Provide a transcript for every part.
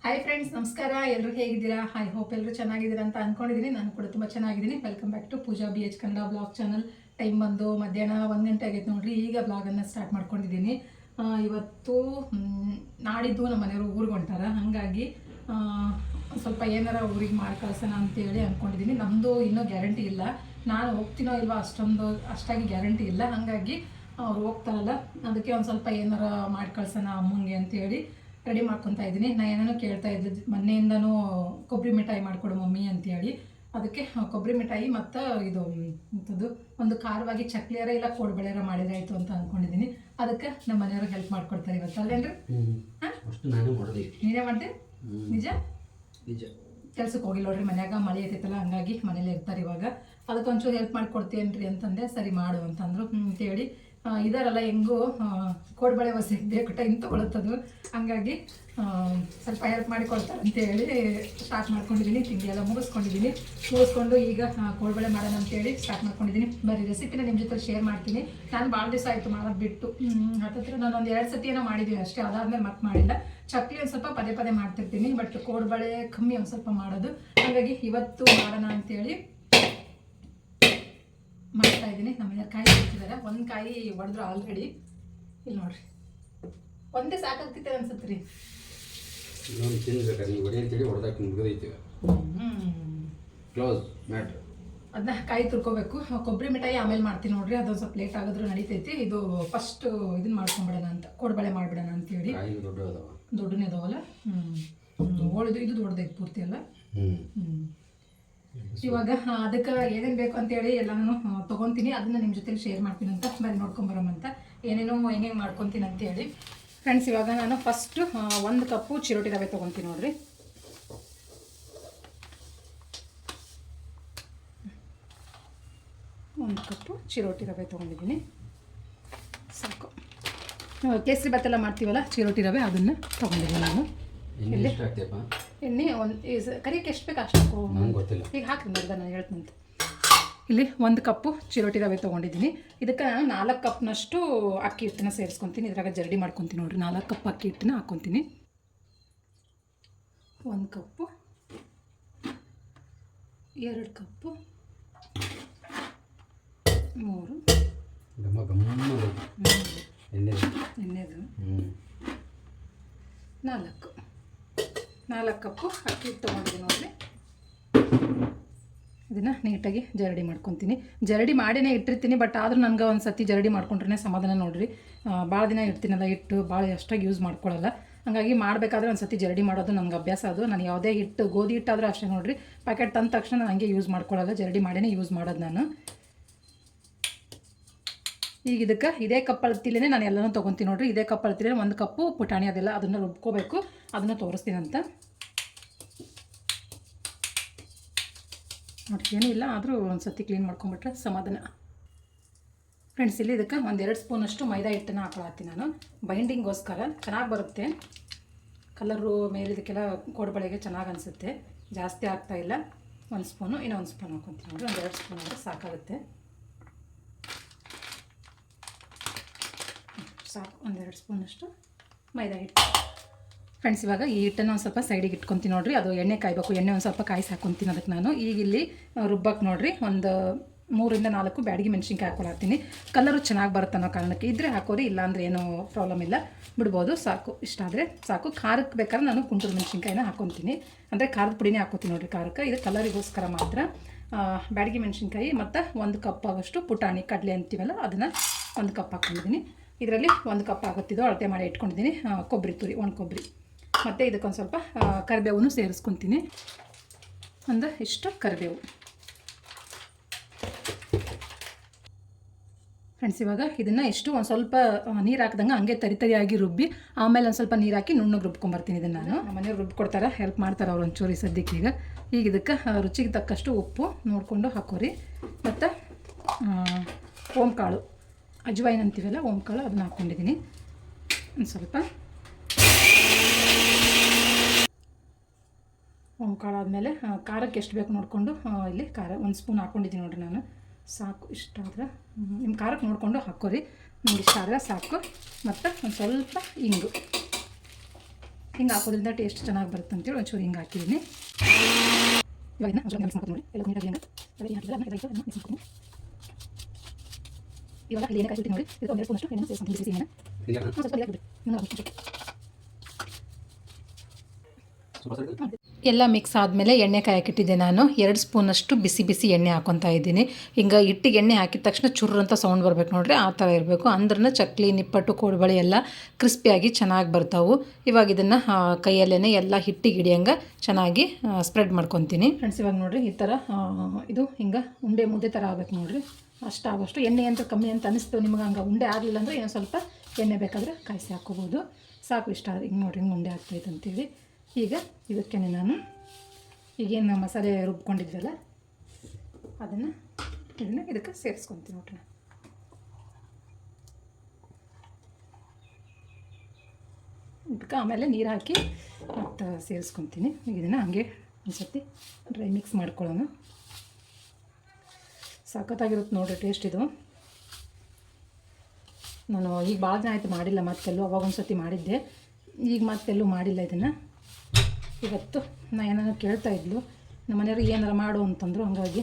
Hi friends, ನಮಸ್ಕಾರ. ಎಲ್ಲರೂ ಹೇಗಿದ್ದೀರಾ? ಐ ಹೋಪ್ ಎಲ್ಲರೂ ಚೆನ್ನಾಗಿದ್ದೀರಾ ಅಂತ ಅಂದ್ಕೊಂಡಿದ್ದೀನಿ. ನಾನು ಕೂಡ ತುಂಬ ಚೆನ್ನಾಗಿದ್ದೀನಿ. Welcome back to Pooja BH Kannada blog channel. Time ಬಂದು ಮಧ್ಯಾಹ್ನ 1 ಗಂಟೆ ಆಗೈತೆ ನೋಡ್ರಿ. ಈಗ ಬ್ಲಾಗನ್ನು ಸ್ಟಾರ್ಟ್ ಮಾಡ್ಕೊಂಡಿದ್ದೀನಿ. ಇವತ್ತು ನಾಡಿದ್ದು ನಮ್ಮ ಮನೆಯವರು ಊರಿಗೆ ಹೊಂಟಾರ. ಹಾಗಾಗಿ ಸ್ವಲ್ಪ ಏನಾರ ಊರಿಗೆ ಮಾಡಿ ಕಳ್ಸೋಣ ಅಂತೇಳಿ ಅಂದ್ಕೊಂಡಿದ್ದೀನಿ. ನಮ್ಮದು ಇನ್ನೂ ಗ್ಯಾರಂಟಿ ಇಲ್ಲ, ನಾನು ಹೋಗ್ತೀನೋ ಇಲ್ವೋ ಅಷ್ಟಾಗಿ ಗ್ಯಾರಂಟಿ ಇಲ್ಲ. ಹಾಗಾಗಿ ಅವ್ರು ಹೋಗ್ತಾರಲ್ಲ, ಅದಕ್ಕೆ ಒಂದು ಸ್ವಲ್ಪ ಏನಾರ ಮಾಡಿ ಕಳ್ಸೋಣ ಅಮ್ಮಂಗೆ ಅಂತೇಳಿ ರೆಡಿ ಮಾಡ್ಕೊತಾ ಇದ್ದೀನಿ. ನಾನು ಏನೇನೋ ಕೇಳ್ತಾ ಇದ್ದೆ, ಮೊನ್ನೆಯಿಂದನೂ ಕೊಬ್ಬರಿ ಮಿಠಾಯಿ ಮಾಡಿಕೊಡು ಮಮ್ಮಿ ಅಂತೇಳಿ. ಅದಕ್ಕೆ ಕೊಬ್ಬರಿ ಮಿಠಾಯಿ ಮತ್ತು ಇದು ಇಂಥದ್ದು ಒಂದು ಖಾರವಾಗಿ ಚಕ್ಲಿಯಾರ ಇಲ್ಲ ಕೋಡ್ಬಳೆಯಾರ ಮಾಡಿದ್ರೆ ಆಯಿತು ಅಂತ ಅಂದ್ಕೊಂಡಿದ್ದೀನಿ. ಅದಕ್ಕೆ ನಮ್ಮ ಮನೆಯವ್ರಿಗೆ ಹೆಲ್ಪ್ ಮಾಡ್ಕೊಡ್ತಾರೆ ಇವತ್ತು, ಅಲ್ಲೇನ್ರಿ? ನೀನೇ ಮಾಡಿದೆ? ನಿಜ ನಿಜ. ಕೆಲ್ಸಕ್ಕೆ ಹೋಗಿಲ್ಲ ನೋಡ್ರಿ, ಮನ್ಯಾಗ ಮಳೆ ಐತೈತಲ್ಲ, ಹಂಗಾಗಿ ಮನೇಲಿ ಇರ್ತಾರೆ ಇವಾಗ. ಅದಕ್ಕೊಂಚೂರು ಹೆಲ್ಪ್ ಮಾಡಿಕೊಡ್ತೀಯನ್ರಿ ಅಂತಂದೆ. ಸರಿ ಮಾಡು ಅಂತಂದ್ರು ಅಂತೇಳಿ. ಇದಾರಲ್ಲ ಹೆಂಗೂ ಕೋಡ್ಬಳೆ ಹೊಸ ಬೇಕು, ಟೈಮ್ ತೊಗೊಳುತ್ತದು. ಹಂಗಾಗಿ ಸ್ವಲ್ಪ ಹೆಲ್ಪ್ ಮಾಡಿ ಕೊಡ್ತಾರೆ ಅಂತೇಳಿ ಸ್ಟಾರ್ಟ್ ಮಾಡ್ಕೊಂಡಿದ್ದೀನಿ. ತಿಂಡಿ ಎಲ್ಲ ಮುಗಿಸ್ಕೊಂಡು ಈಗ ಕೋಡ್ಬಳೆ ಮಾಡೋಣ ಅಂತೇಳಿ ಸ್ಟಾರ್ಟ್ ಮಾಡ್ಕೊಂಡಿದ್ದೀನಿ. ಬರೀ ರೆಸಿಪಿನ ನಿಮ್ಮ ಜೊತೆ ಶೇರ್ ಮಾಡ್ತೀನಿ. ನಾನು ಭಾಳ ದಿವಸ ಆಯಿತು ಮಾಡೋದು ಬಿಟ್ಟು. ಹತ್ತಿರ ನಾನು ಒಂದು 2 ಸತಿ ಏನೋ ಮಾಡಿದ್ದೀನಿ ಅಷ್ಟೇ, ಅದಾದ್ಮೇಲೆ ಮತ್ತೆ ಮಾಡಿಲ್ಲ. ಚಕ್ಲಿ ಒಂದು ಸ್ವಲ್ಪ ಪದೇ ಮಾಡ್ತಿರ್ತೀನಿ, ಬಟ್ ಕೋಡ್ಬಳೆ ಕಮ್ಮಿ ಒಂದು ಸ್ವಲ್ಪ ಮಾಡೋದು. ಹಾಗಾಗಿ ಇವತ್ತು ಮಾಡೋಣ ಅಂತೇಳಿ ಮಾಡ್ತಾ ಇದ್ದೀನಿ. ನಮ್ಮ ಮನೆಯವ್ರು ಕಾಯಿ ಹಾಕಿದ್ದಾರೆ. ಒಂದು ಕಾಯಿ ಹೊಡೆದ್ರು ಆಲ್ರೆಡಿ. ಇಲ್ಲಿ ನೋಡ್ರಿ, ಒಂದೇ ಸಾಕಾಗ್ತಿತ್ತು ಅನ್ಸತ್ತೆ ರೀ. ಅದನ್ನ ಕಾಯಿ ತುರ್ಕೋಬೇಕು. ಕೊಬ್ಬರಿ ಮಿಠಾಯಿ ಆಮೇಲೆ ಮಾಡ್ತೀನಿ ನೋಡ್ರಿ, ಅದೊಂದು ಸ್ವಲ್ಪ ಲೇಟ್ ಆಗಿದ್ರು ನಡೀತೈತಿ. ಇದು ಫಸ್ಟ್ ಇದನ್ನ ಮಾಡ್ಕೊಂಡ್ಬಿಡೋಣ ಅಂತ, ಕೋಡ್ಬಳೆ ಮಾಡ್ಬಿಡೋಣ ಅಂತೇಳಿ. ದೊಡ್ಡನೇ ಅದಾವಲ್ಲ, ಓಳಿದು ಇದು ದೊಡ್ಡದೈತಿ ಪೂರ್ತಿ ಅಲ್ಲ. ಇವಾಗ ಅದಕ್ಕೆ ಏನೇನು ಬೇಕು ಅಂತೇಳಿ ಎಲ್ಲನೂ ತೊಗೊತೀನಿ. ಅದನ್ನು ನಿಮ್ಮ ಜೊತೆಲಿ ಶೇರ್ ಮಾಡ್ತೀನಿ ಅಂತ. ಬರೀ ನೋಡ್ಕೊಂಬರಮಂತ ಏನೇನೋ ಹೆಂಗೆ ಮಾಡ್ಕೊತೀನಿ ಅಂತೇಳಿ. ಫ್ರೆಂಡ್ಸ್, ಇವಾಗ ನಾನು ಫಸ್ಟು 1 ಕಪ್ಪು ಚಿರೋಟಿ ರವೆ ತೊಗೊತೀನಿ ನೋಡ್ರಿ. ಒಂದು ಕಪ್ಪು ಚಿರೋಟಿ ರವೆ ತೊಗೊಂಡಿದ್ದೀನಿ, ಸಾಕು. ಕೇಸರಿ ಭಾತ್ ಎಲ್ಲ ಮಾಡ್ತೀವಲ್ಲ, ಚಿರೋಟಿ ರವೆ ಅದನ್ನು ತೊಗೊಂಡಿದ್ದೀನಿ ನಾನು. ಎಣ್ಣೆ ಕರಿಯಕ್ಕೆ ಎಷ್ಟು ಬೇಕು ಅಷ್ಟು ಈಗ ಹಾಕಿ ನೋಡ್ದ, ನಾನು ಹೇಳ್ತೀನಿ. ಇಲ್ಲಿ 1 ಕಪ್ಪು ಚಿರೋಟಿ ರವೆ ತೊಗೊಂಡಿದ್ದೀನಿ. ಇದಕ್ಕೆ ನಾನು 4 ಕಪ್ನಷ್ಟು ಅಕ್ಕಿ ಹಿಟ್ಟನ್ನ ಸೇರಿಸ್ಕೊತೀನಿ. ಇದ್ರಾಗ ಜರಡಿ ಮಾಡ್ಕೊತೀನಿ ನೋಡ್ರಿ. 4 ಕಪ್ ಅಕ್ಕಿ ಹಿಟ್ಟನ್ನ ಹಾಕ್ಕೊತೀನಿ. 1 ಕಪ್ಪು, 2 ಕಪ್ಪು, 3 ಎಣ್ಣೆದು, 4 ಕಪ್ಪು ಅಕ್ಕಿ ಹಿಟ್ಟು ತೊಗೊಂಡಿದ್ದೀನಿ ನೋಡಿರಿ. ಇದನ್ನು ನೀಟಾಗಿ ಜರಡಿ ಮಾಡ್ಕೊತೀನಿ. ಜರಡಿ ಮಾಡಿನೇ ಇಟ್ಟಿರ್ತೀನಿ, ಬಟ್ ಆದರೂ ನನಗೆ ಒಂದು ಸತಿ ಜರಡಿ ಮಾಡ್ಕೊಂಡ್ರೆ ಸಮಾಧಾನ ನೋಡಿರಿ. ಭಾಳ ದಿನ ಇಡ್ತೀನಲ್ಲ ಹಿಟ್ಟು, ಭಾಳ ಎಷ್ಟಾಗಿ ಯೂಸ್ ಮಾಡ್ಕೊಳ್ಳಲ್ಲ. ಹಾಗಾಗಿ ಮಾಡಬೇಕಾದ್ರೆ ಒಂದು ಸತಿ ಜರಡಿ ಮಾಡೋದು ನನಗೆ ಅಭ್ಯಾಸ. ಅದು ನಾನು ಯಾವುದೇ ಹಿಟ್ಟು, ಗೋಧಿ ಹಿಟ್ಟಾದರೂ ಅಷ್ಟೇ ನೋಡಿರಿ, ಪ್ಯಾಕೆಟ್ ತಂದ ತಕ್ಷಣ ನಾನು ಹಂಗೆ ಯೂಸ್ ಮಾಡ್ಕೊಳ್ಳಲ್ಲ, ಜರಡಿ ಮಾಡಿನೇ ಯೂಸ್ ಮಾಡೋದು ನಾನು. ಈಗ ಇದಕ್ಕೆ ಇದೇ ಕಪ್ ಅಳ್ತಿಲೇ ನಾನು ಎಲ್ಲನೂ ತೊಗೊತೀನಿ ನೋಡಿರಿ. ಇದೇ ಕಪ್ ಅಳ್ತಿಲೇ 1 ಕಪ್ಪು ಪುಟಾಣಿ ಅದೆಲ್ಲ ಅದನ್ನು ರುಬ್ಕೋಬೇಕು. ಅದನ್ನು ತೋರಿಸ್ತೀನಿ ಅಂತ ನೋಡಿ. ಏನೂ ಇಲ್ಲ, ಆದರೂ ಒಂದು ಸತಿ ಕ್ಲೀನ್ ಮಾಡ್ಕೊಂಬಿಟ್ರೆ ಸಮಾಧಾನ. ಫ್ರೆಂಡ್ಸ್, ಇಲ್ಲಿ ಇದಕ್ಕೆ 1-2 ಸ್ಪೂನಷ್ಟು ಮೈದಾ ಹಿಟ್ಟನ್ನು ಹಾಕೊಳತ್ತೀನಿ ನಾನು, ಬೈಂಡಿಂಗೋಸ್ಕರ. ಚೆನ್ನಾಗಿ ಬರುತ್ತೆ ಕಲರು ಮೇಲೆ, ಇದಕ್ಕೆಲ್ಲ ಕೋಡ್ಬಳೆಗೆ ಚೆನ್ನಾಗಿ ಅನಿಸುತ್ತೆ. ಜಾಸ್ತಿ ಆಗ್ತಾಯಿಲ್ಲ, 1 ಸ್ಪೂನು, ಇನ್ನೂ 1 ಸ್ಪೂನ್ ಹಾಕೊತೀನಿ ನೋಡಿರಿ. 1-2 ಸ್ಪೂನ್ ಆದರೆ ಸಾಕಾಗುತ್ತೆ, ಸಾಕು. 1-2 ಸ್ಪೂನಷ್ಟು ಮೈದಾ ಹಿಟ್ಟು. ಫ್ರೆಂಡ್ಸ್, ಇವಾಗ ಈ ಹಿಟ್ಟನ್ನು ಒಂದು ಸ್ವಲ್ಪ ಸೈಡಿಗೆ ಇಟ್ಕೊತೀನಿ ನೋಡಿರಿ. ಅದು ಎಣ್ಣೆ ಕಾಯಬೇಕು. ಎಣ್ಣೆ ಒಂದು ಸ್ವಲ್ಪ ಕಾಯಿಸಿ ಹಾಕ್ಕೊತೀನಿ ಅದಕ್ಕೆ ನಾನು. ಈಗ ಇಲ್ಲಿ ರುಬ್ಬಕ್ಕೆ ನೋಡಿರಿ, ಒಂದು 3-4 ಬ್ಯಾಡಗಿ ಮೆಣಸಿನ್ಕಾಯಿ ಹಾಕೊಳತ್ತೀನಿ. ಕಲರು ಚೆನ್ನಾಗಿ ಬರುತ್ತೆ ಅನ್ನೋ ಕಾರಣಕ್ಕೆ. ಇದ್ದರೆ ಹಾಕೋರಿ, ಇಲ್ಲಾಂದರೆ ಏನೂ ಪ್ರಾಬ್ಲಮ್ ಇಲ್ಲ, ಬಿಡ್ಬೋದು. ಸಾಕು, ಇಷ್ಟ ಆದರೆ ಸಾಕು. ಖಾರಕ್ಕೆ ಬೇಕಾದ್ರೆ ನಾನು ಕುಂಟೂರು ಮೆಣಸಿನ್ಕಾಯಿನ ಹಾಕ್ಕೊತೀನಿ, ಅಂದರೆ ಖಾರದ ಪುಡಿನೇ ಹಾಕೋತೀನಿ ನೋಡಿರಿ ಖಾರಕ್ಕೆ. ಇದು ಕಲರಿಗೋಸ್ಕರ ಮಾತ್ರ. ಬ್ಯಾಡಗಿ ಮೆಣಸಿನ್ಕಾಯಿ ಮತ್ತು 1 ಕಪ್ ಆಗೋಷ್ಟು ಪುಟಾಣಿ ಕಡಲೆ ಅಂತೀವಲ್ಲ, ಅದನ್ನು 1 ಕಪ್ ಹಾಕ್ಕೊಂಡಿದ್ದೀನಿ. ಇದರಲ್ಲಿ 1 ಕಪ್ ಆಗುತ್ತಿದ್ದು ಅಳತೆ ಮಾಡಿ ಇಟ್ಕೊಂಡಿದ್ದೀನಿ. ಕೊಬ್ಬರಿ ತುರಿ, ಒಣ ಕೊಬ್ಬರಿ, ಮತ್ತು ಇದಕ್ಕೊಂದು ಸ್ವಲ್ಪ ಕರಿಬೇವನ್ನು ಸೇರಿಸ್ಕೊತೀನಿ. ಒಂದು ಇಷ್ಟು ಕರಿಬೇವು. ಫ್ರೆಂಡ್ಸ್, ಇವಾಗ ಇದನ್ನು ಇಷ್ಟು ಒಂದು ಸ್ವಲ್ಪ ನೀರು ಹಾಕ್ದಂಗೆ ಹಂಗೆ ತರಿಯಾಗಿ ರುಬ್ಬಿ, ಆಮೇಲೆ ಒಂದು ಸ್ವಲ್ಪ ನೀರು ಹಾಕಿ ನುಣ್ಣಗೆ ರುಬ್ಕೊಂಬರ್ತೀನಿ. ಇದನ್ನು ನಾನು ನಮ್ಮ ಮನೆಯವ್ರು ರುಬ್ಕೊಡ್ತಾರೆ, ಹೆಲ್ಪ್ ಮಾಡ್ತಾರೆ ಅವ್ರು ಒಂಚೂರು ಸದ್ಯಕ್ಕೆ. ಈಗ ಇದಕ್ಕೆ ರುಚಿಗೆ ತಕ್ಕಷ್ಟು ಉಪ್ಪು ನೋಡಿಕೊಂಡು ಹಾಕೋರಿ. ಮತ್ತು ಓಂಕಾಳು, ಅಜ್ವೈನ್ ಅಂತೀವಲ್ಲ, ಓಂಕಾಳು, ಅದನ್ನ ಹಾಕ್ಕೊಂಡಿದ್ದೀನಿ ಒಂದು ಸ್ವಲ್ಪ. ಓಂಕಾಳು ಆದಮೇಲೆ ಖಾರಕ್ಕೆ ಎಷ್ಟು ಬೇಕು ನೋಡಿಕೊಂಡು ಇಲ್ಲಿ ಖಾರ 1 ಸ್ಪೂನ್ ಹಾಕ್ಕೊಂಡಿದ್ದೀನಿ ನೋಡಿರಿ ನಾನು. ಸಾಕು, ಇಷ್ಟ ಆದರೆ ನಿಮ್ಮ ಖಾರಕ್ಕೆ ನೋಡಿಕೊಂಡು ಹಾಕೋರಿ. ನಿಮ್ಗೆ ಇಷ್ಟ ಆದರೆ ಸಾಕು. ಮತ್ತು ಒಂದು ಸ್ವಲ್ಪ ಇಂಗು, ಹಿಂಗೆ ಹಾಕೋದ್ರಿಂದ ಟೇಸ್ಟ್ ಚೆನ್ನಾಗಿ ಬರುತ್ತೆ ಅಂತೇಳಿ ಒಂಚೂರು ಹಿಂಗೆ ಹಾಕಿದ್ದೀನಿ. ಇವಾಗ ಮಿಕ್ಸ್ ಮಾಡ್ಕೊಂಡು ನೋಡಿ ಎಲ್ಲ ನೀಟಾಗಿ ಹಿಂಗೆ ಮಿಕ್ಸ್ ಮಾಡ್ಕೊಂಡು ಇವಾಗ ಅಲ್ಲಿ ಏನೇ ಕಾಯಿ ನೋಡಿ ಇದು ಒಂದೆರಡು ಸ್ಪೂನಷ್ಟು ಎಣ್ಣೆ ಸೇರಿಸ್ಕೊಂಡು ಬಿಸಿ ಎಣ್ಣೆ ಸ್ವಲ್ಪ ಎಲ್ಲ ಮಿಕ್ಸ್ ಆದಮೇಲೆ ಎಣ್ಣೆ ಕಾಯಕ್ಕಿಟ್ಟಿದ್ದೆ ನಾನು 2 ಸ್ಪೂನಷ್ಟು ಬಿಸಿ ಬಿಸಿ ಎಣ್ಣೆ ಹಾಕ್ಕೊತಾ ಇದ್ದೀನಿ. ಹಿಂಗೆ ಹಿಟ್ಟಿಗೆ ಎಣ್ಣೆ ಹಾಕಿದ ತಕ್ಷಣ ಚುರ್ರು ಅಂತ ಸೌಂಡ್ ಬರಬೇಕು ನೋಡ್ರಿ, ಆ ಥರ ಇರಬೇಕು. ಅಂದ್ರೆ ಚಕ್ಲಿ ನಿಪ್ಪಟ್ಟು ಕೋಡುಬಳೆ ಎಲ್ಲ ಕ್ರಿಸ್ಪಿಯಾಗಿ ಚೆನ್ನಾಗಿ ಬರ್ತಾವೆ. ಇವಾಗ ಇದನ್ನು ಕೈಯಲ್ಲೇ ಎಲ್ಲ ಹಿಟ್ಟಿಗೆ ಹಿಡಿಯಂಗೆ ಚೆನ್ನಾಗಿ ಸ್ಪ್ರೆಡ್ ಮಾಡ್ಕೊತೀನಿ ಫ್ರೆಂಡ್ಸ್. ಇವಾಗ ನೋಡಿರಿ ಈ ಥರ ಇದು ಹಿಂಗೆ ಉಂಡೆ ಮುದ್ದೆ ಥರ ಆಗ್ಬೇಕು ನೋಡಿರಿ. ಅಷ್ಟಾಗೋಷ್ಟು ಎಣ್ಣೆ ಅಂತ ಕಮ್ಮಿ ಅಂತ ಅನಿಸ್ತು ನಿಮ್ಗೆ. ಹಂಗೆ ಉಂಡೆ ಆಗಲಿಲ್ಲ ಅಂದರೆ ಏನೋ ಸ್ವಲ್ಪ ಎಣ್ಣೆ ಬೇಕಾದರೆ ಕಾಯಿಸಿ ಹಾಕ್ಕೋಬೋದು. ಸಾಕು, ಇಷ್ಟ ಆದರೆ ಹಿಂಗೆ ನೋಡಿರಿ ಹಿಂಗೆ ಉಂಡೆ ಆಗ್ತಾಯಿತ್ತು ಅಂತೇಳಿ. ಈಗ ಇದಕ್ಕೆ ನಾನು ಈಗೇನು ಮಸಾಲೆ ರುಬ್ಕೊಂಡಿದ್ವಲ್ಲ ಇದನ್ನು ಇದಕ್ಕೆ ಸೇರಿಸ್ಕೊತೀನಿ ನೋಡ್ರಿ. ಇದಕ್ಕೆ ಆಮೇಲೆ ನೀರು ಹಾಕಿ ಮತ್ತು ಸೇರಿಸ್ಕೊತೀನಿ. ಈಗ ಇದನ್ನು ಹಂಗೆ ಒಂದು ಸರ್ತಿ ಡ್ರೈ ಮಿಕ್ಸ್ ಮಾಡ್ಕೊಳ್ಳೋಣ. ಸಖತ್ತಾಗಿರುತ್ತೆ ನೋಡಿರಿ ಟೇಸ್ಟ್ ಇದು. ನಾನು ಈಗ ಭಾಳ ದಿನ ಆಯಿತು ಮಾಡಿಲ್ಲ, ಮತ್ತೆಲ್ಲೂ ಅವಾಗ ಒಂದು ಸರ್ತಿ ಮಾಡಿದ್ದೆ, ಈಗ ಮತ್ತೆಲ್ಲೂ ಮಾಡಿಲ್ಲ ಇದನ್ನು. ಇವತ್ತು ನಾ ಏನಾರು ಕೇಳ್ತಾಯಿದ್ಲು ನಮ್ಮ ಮನೆಯವ್ರಿಗೆ ಏನಾರು ಮಾಡು ಅಂತಂದರು, ಹಂಗಾಗಿ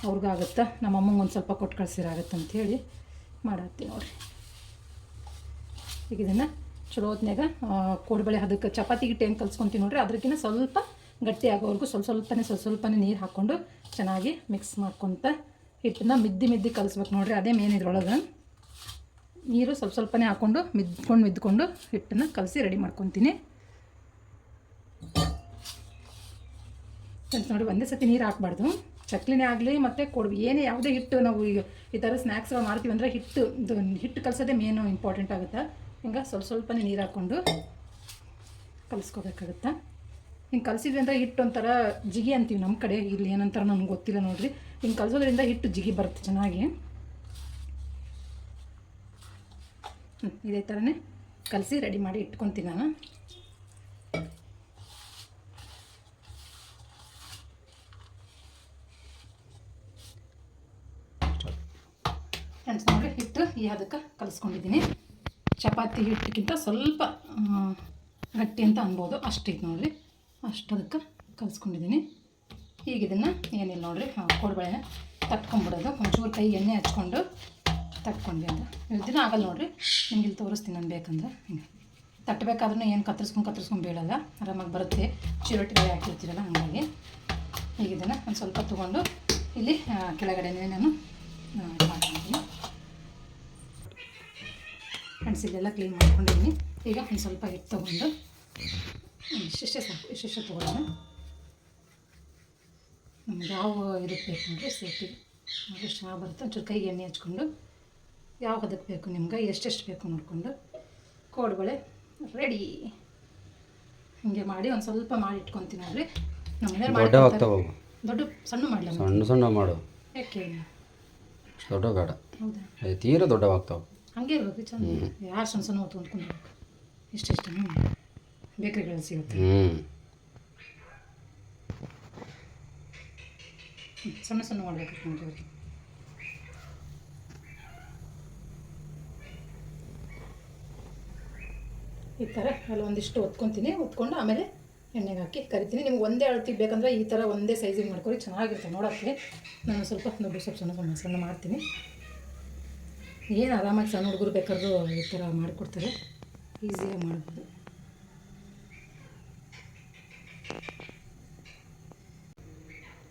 ಅವ್ರಿಗಾಗತ್ತೆ, ನಮ್ಮ ಅಮ್ಮಂಗೆ ಒಂದು ಸ್ವಲ್ಪ ಕೊಟ್ಟು ಕಳ್ಸಿರಾಗತ್ತೆ ಅಂಥೇಳಿ ಮಾಡತ್ತೀನಿ ನೋಡಿರಿ. ಈಗ ಇದನ್ನು ಚಲೋ ಹೊತ್ನಾಗ ಕೋಡುಬಳೆ ಅದಕ್ಕೆ ಚಪಾತಿ ಹಿಟ್ಟು ಹೆಂಗೆ ಕಲ್ಸ್ಕೊತೀವಿ ನೋಡಿರಿ, ಅದಕ್ಕಿಂತ ಸ್ವಲ್ಪ ಗಟ್ಟಿ ಆಗೋವರೆಗೂ ಸ್ವಲ್ಪನೇ ನೀರು ಹಾಕ್ಕೊಂಡು ಚೆನ್ನಾಗಿ ಮಿಕ್ಸ್ ಮಾಡ್ಕೊತ ಹಿಟ್ಟನ್ನ ಮಿದ್ದಿ ಕಲಿಸ್ಬೇಕು ನೋಡಿರಿ. ಅದೇ ಮೇನ್ ಇದ್ರೊಳಗೆ ನೀರು ಸ್ವಲ್ಪನೇ ಹಾಕ್ಕೊಂಡು ಮಿದ್ಕೊಂಡು ಹಿಟ್ಟನ್ನು ಕಲಸಿ ರೆಡಿ ಮಾಡ್ಕೊತೀನಿ ಫ್ರೆಂಡ್ಸ್. ನೋಡಿ ಒಂದೇ ಸತಿ ನೀರು ಹಾಕ್ಬಾರ್ದು, ಚಕ್ಲಿನೇ ಆಗಲಿ ಮತ್ತು ಕೊಡ್ಬಿ ಏನೇ ಯಾವುದೇ ಹಿಟ್ಟು ನಾವು ಈಗ ಈ ಥರ ಸ್ನ್ಯಾಕ್ಸ್ ಮಾಡ್ತೀವಿ ಅಂದರೆ ಹಿಟ್ಟು ಕಲಸೋದೇ ಮೇನು ಇಂಪಾರ್ಟೆಂಟ್ ಆಗುತ್ತೆ. ಹಿಂಗೆ ಸ್ವಲ್ಪನೇ ನೀರು ಹಾಕ್ಕೊಂಡು ಕಲಿಸ್ಕೋಬೇಕಾಗುತ್ತೆ. ಹಿಂಗೆ ಕಲಸಿದ್ವಿ ಅಂದರೆ ಹಿಟ್ಟು ಒಂಥರ ಜಿಗಿ ಅಂತೀವಿ ನಮ್ಮ ಕಡೆ, ಇಲ್ಲಿ ಏನಂತಾರೆ ನನಗೆ ಗೊತ್ತಿಲ್ಲ ನೋಡಿರಿ. ಹಿಂಗೆ ಕಲಸೋದ್ರಿಂದ ಹಿಟ್ಟು ಜಿಗಿ ಬರುತ್ತೆ ಚೆನ್ನಾಗಿ. ಇದೇ ಥರನೇ ಕಲಸಿ ರೆಡಿ ಮಾಡಿ ಇಟ್ಕೊತೀನಿ ನಾನು. ಫ್ರೆಂಡ್ಸ್ ನೋಡಿ ಹಿಟ್ಟು ಈ ಅದಕ್ಕೆ ಕಲಿಸ್ಕೊಂಡಿದ್ದೀನಿ. ಚಪಾತಿ ಹಿಟ್ಟಿಗಿಂತ ಸ್ವಲ್ಪ ಗಟ್ಟಿ ಅಂತ ಅನ್ಬೋದು, ಅಷ್ಟಿಗೆ ನೋಡಿರಿ, ಅದಕ್ಕೆ ಕಲಿಸ್ಕೊಂಡಿದ್ದೀನಿ. ಈಗ ಇದನ್ನು ಏನಿಲ್ಲ ನೋಡಿರಿ, ಕೋಡುಬಳೆನ ತಟ್ಕೊಂಡ್ಬಿಡೋದು. ಒಂಚೂರು ಕೈ ಎಣ್ಣೆ ಹಚ್ಕೊಂಡು ತಟ್ಕೊಂಡ್ವಿ ಅಂತ ಇದನ್ನ ಆಗಲ್ಲ ನೋಡಿರಿ. ನಿಮ್ಗೆ ಇಲ್ಲಿ ತೋರಿಸ್ತೀನಿ ನಾನು ಬೇಕಂದ್ರೆ. ಹಿಂಗೆ ತಟ್ಟಬೇಕಾದ್ರೂ ಏನು ಕತ್ತರಿಸ್ಕೊಂಡು ಬೀಳಲ್ಲ, ಆರಾಮಾಗಿ ಬರುತ್ತೆ. ಚಿರೋಟಿಗಳು ಹಾಕಿರ್ತೀರಲ್ಲ ಹಂಗಾಗಿ. ಈಗ ಇದನ್ನು ಒಂದು ಸ್ವಲ್ಪ ತೊಗೊಂಡು ಇಲ್ಲಿ ಕೆಳಗಡೆನೇ ನಾನು ಮಾಡ್ಕೊತೀನಿ ಫ್ರೆಂಡ್ಸ್. ಇಲ್ಲೆಲ್ಲ ಕ್ಲೀನ್ ಮಾಡ್ಕೊಂಡಿದ್ದೀನಿ. ಈಗ ಒಂದು ಸ್ವಲ್ಪ ಹಿಟ್ಟು ತೊಗೊಂಡು ಇಷ್ಟೇ ತೊಗೊಳ್ಳೋಣ. ನಮ್ಗೆ ಯಾವ ಇದಕ್ಕೆ ಬೇಕು ಅಂದರೆ ಸೇಫ್ಟಿಗೆ ಎಷ್ಟು ಚೆನ್ನಾಗಿ ಬರುತ್ತೆ. ಒಂಚೂರು ಕೈಗೆ ಎಣ್ಣೆ ಹಚ್ಕೊಂಡು ಯಾವ ಅದಕ್ಕೆ ಬೇಕು ನಿಮ್ಗೆ ಎಷ್ಟೆಷ್ಟು ಬೇಕು ನೋಡಿಕೊಂಡು ಕೋಡುಬಳೆ ರೆಡಿ. ಹೀಗೆ ಮಾಡಿ ಒಂದು ಸ್ವಲ್ಪ ಮಾಡಿ ಇಟ್ಕೊತೀನಿ ನೋಡಿರಿ. ನಮ್ಮ ಮನೇಲಿ ದೊಡ್ಡ ಸಣ್ಣ ಮಾಡಲ ಸಣ್ಣ ಮಾಡು, ಯಾಕೆ ದೊಡ್ಡ ಬೇಡ, ಹೌದಾ? ತೀರಾ ದೊಡ್ಡವಾಗ್ತಾವೆ, ಹಂಗೆ ಇರ್ಬೇಕು ಚಂದ. ಯಾರು ಸಣ್ಣ ಹೊತ್ತು ಹೊಂದ್ಕೊಂಡು ಇಷ್ಟಿಷ್ಟು ಬೇಕ್ರಿಗಳಲ್ಲಿ ಸಿಗುತ್ತೆ. ಸಣ್ಣ ಮಾಡಬೇಕು ನೋಡಿರಿ. ಈ ಥರ ಎಲ್ಲ ಒಂದಿಷ್ಟು ಹೊತ್ಕೊಂಡು ಆಮೇಲೆ ಎಣ್ಣೆಗೆ ಹಾಕಿ ಕರಿತೀನಿ. ನಿಮ್ಗೆ ಒಂದೇ ಅಳತಿ ಬೇಕಂದ್ರೆ ಈ ಥರ ಒಂದೇ ಸೈಜಿಗೆ ಮಾಡ್ಕೊರಿ, ಚೆನ್ನಾಗಿರುತ್ತೆ ನೋಡೋಕ್ಕೆ. ನಾನು ಸ್ವಲ್ಪ ದೊಡ್ಡ ಸಣ್ಣ ಮಾಡ್ತೀನಿ. ಏನು ಆರಾಮಾಗಿ ಸಣ್ಣ ಹುಡುಗರು ಬೇಕಾದ್ರೂ ಈ ಥರ ಮಾಡಿಕೊಡ್ತಾರೆ, ಈಸಿಯಾಗಿ ಮಾಡ್ಬೋದು.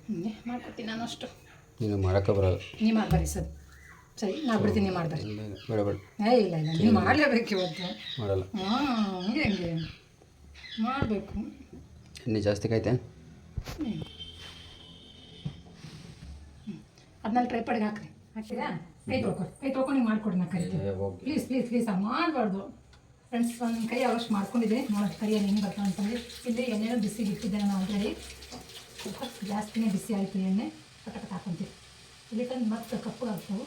ಹೀಗೆ ಮಾಡ್ಕೊಡ್ತೀನಿ ನಾನು ಅಷ್ಟು. ನೀನು ಮಾಡೋಕ್ಕೆ ಬರೋದು, ನೀವು ಮಾಡಬಾರಿ ಸರಿ ನಾ ಬಿಡ್ತೀನಿ, ನೀವು ಮಾಡಬಾರಿ. ಇಲ್ಲ ನೀವು ಮಾಡಲೇಬೇಕು ಇವತ್ತು. ಮಾಡಲ್ಲ. ಹಂಗೆ ಮಾಡಬೇಕು. ಎಣ್ಣೆ ಜಾಸ್ತಿ ಕಾಯ್ತೆ. ಅದನ್ನೆಲ್ಲ ಟ್ರೈ ಪಡಿಗೆ ಹಾಕ್ತೀರಾ? ಕೈ ತೊಳ್ಕೊಂಡು ನೀವು ಮಾಡ್ಕೊಡಿ, ನಾ ಕರಿತೀನಿ. ಪ್ಲೀಸ್ ಮಾಡಬಾರ್ದು ಫ್ರೆಂಡ್ಸ್. ಒಂದು ಕೈ ಅವಷ್ಟು ಮಾಡ್ಕೊಂಡಿದ್ದೆ ನೋಡಿ, ಕರಿಯಲ್ಲಿ ಹೆಂಗೆ ಬರ್ತಾ ಅಂತಂದರೆ. ಇಲ್ಲಿ ಎಣ್ಣೆನೂ ಬಿಸಿಗೆ ಇಟ್ಟಿದ್ದೆ ನಾನು ಆಲ್ರೆಡಿ. ಸ್ವಲ್ಪ ಜಾಸ್ತಿನೇ ಬಿಸಿ ಆಯಿತು ಎಣ್ಣೆ. ಪಟ ಹಾಕೊಂತೀವಿ ಇಲ್ಲಿ ತಂದು ಮತ್ತೆ ಕಪ್ಪು ಆಗ್ತಾವೆ.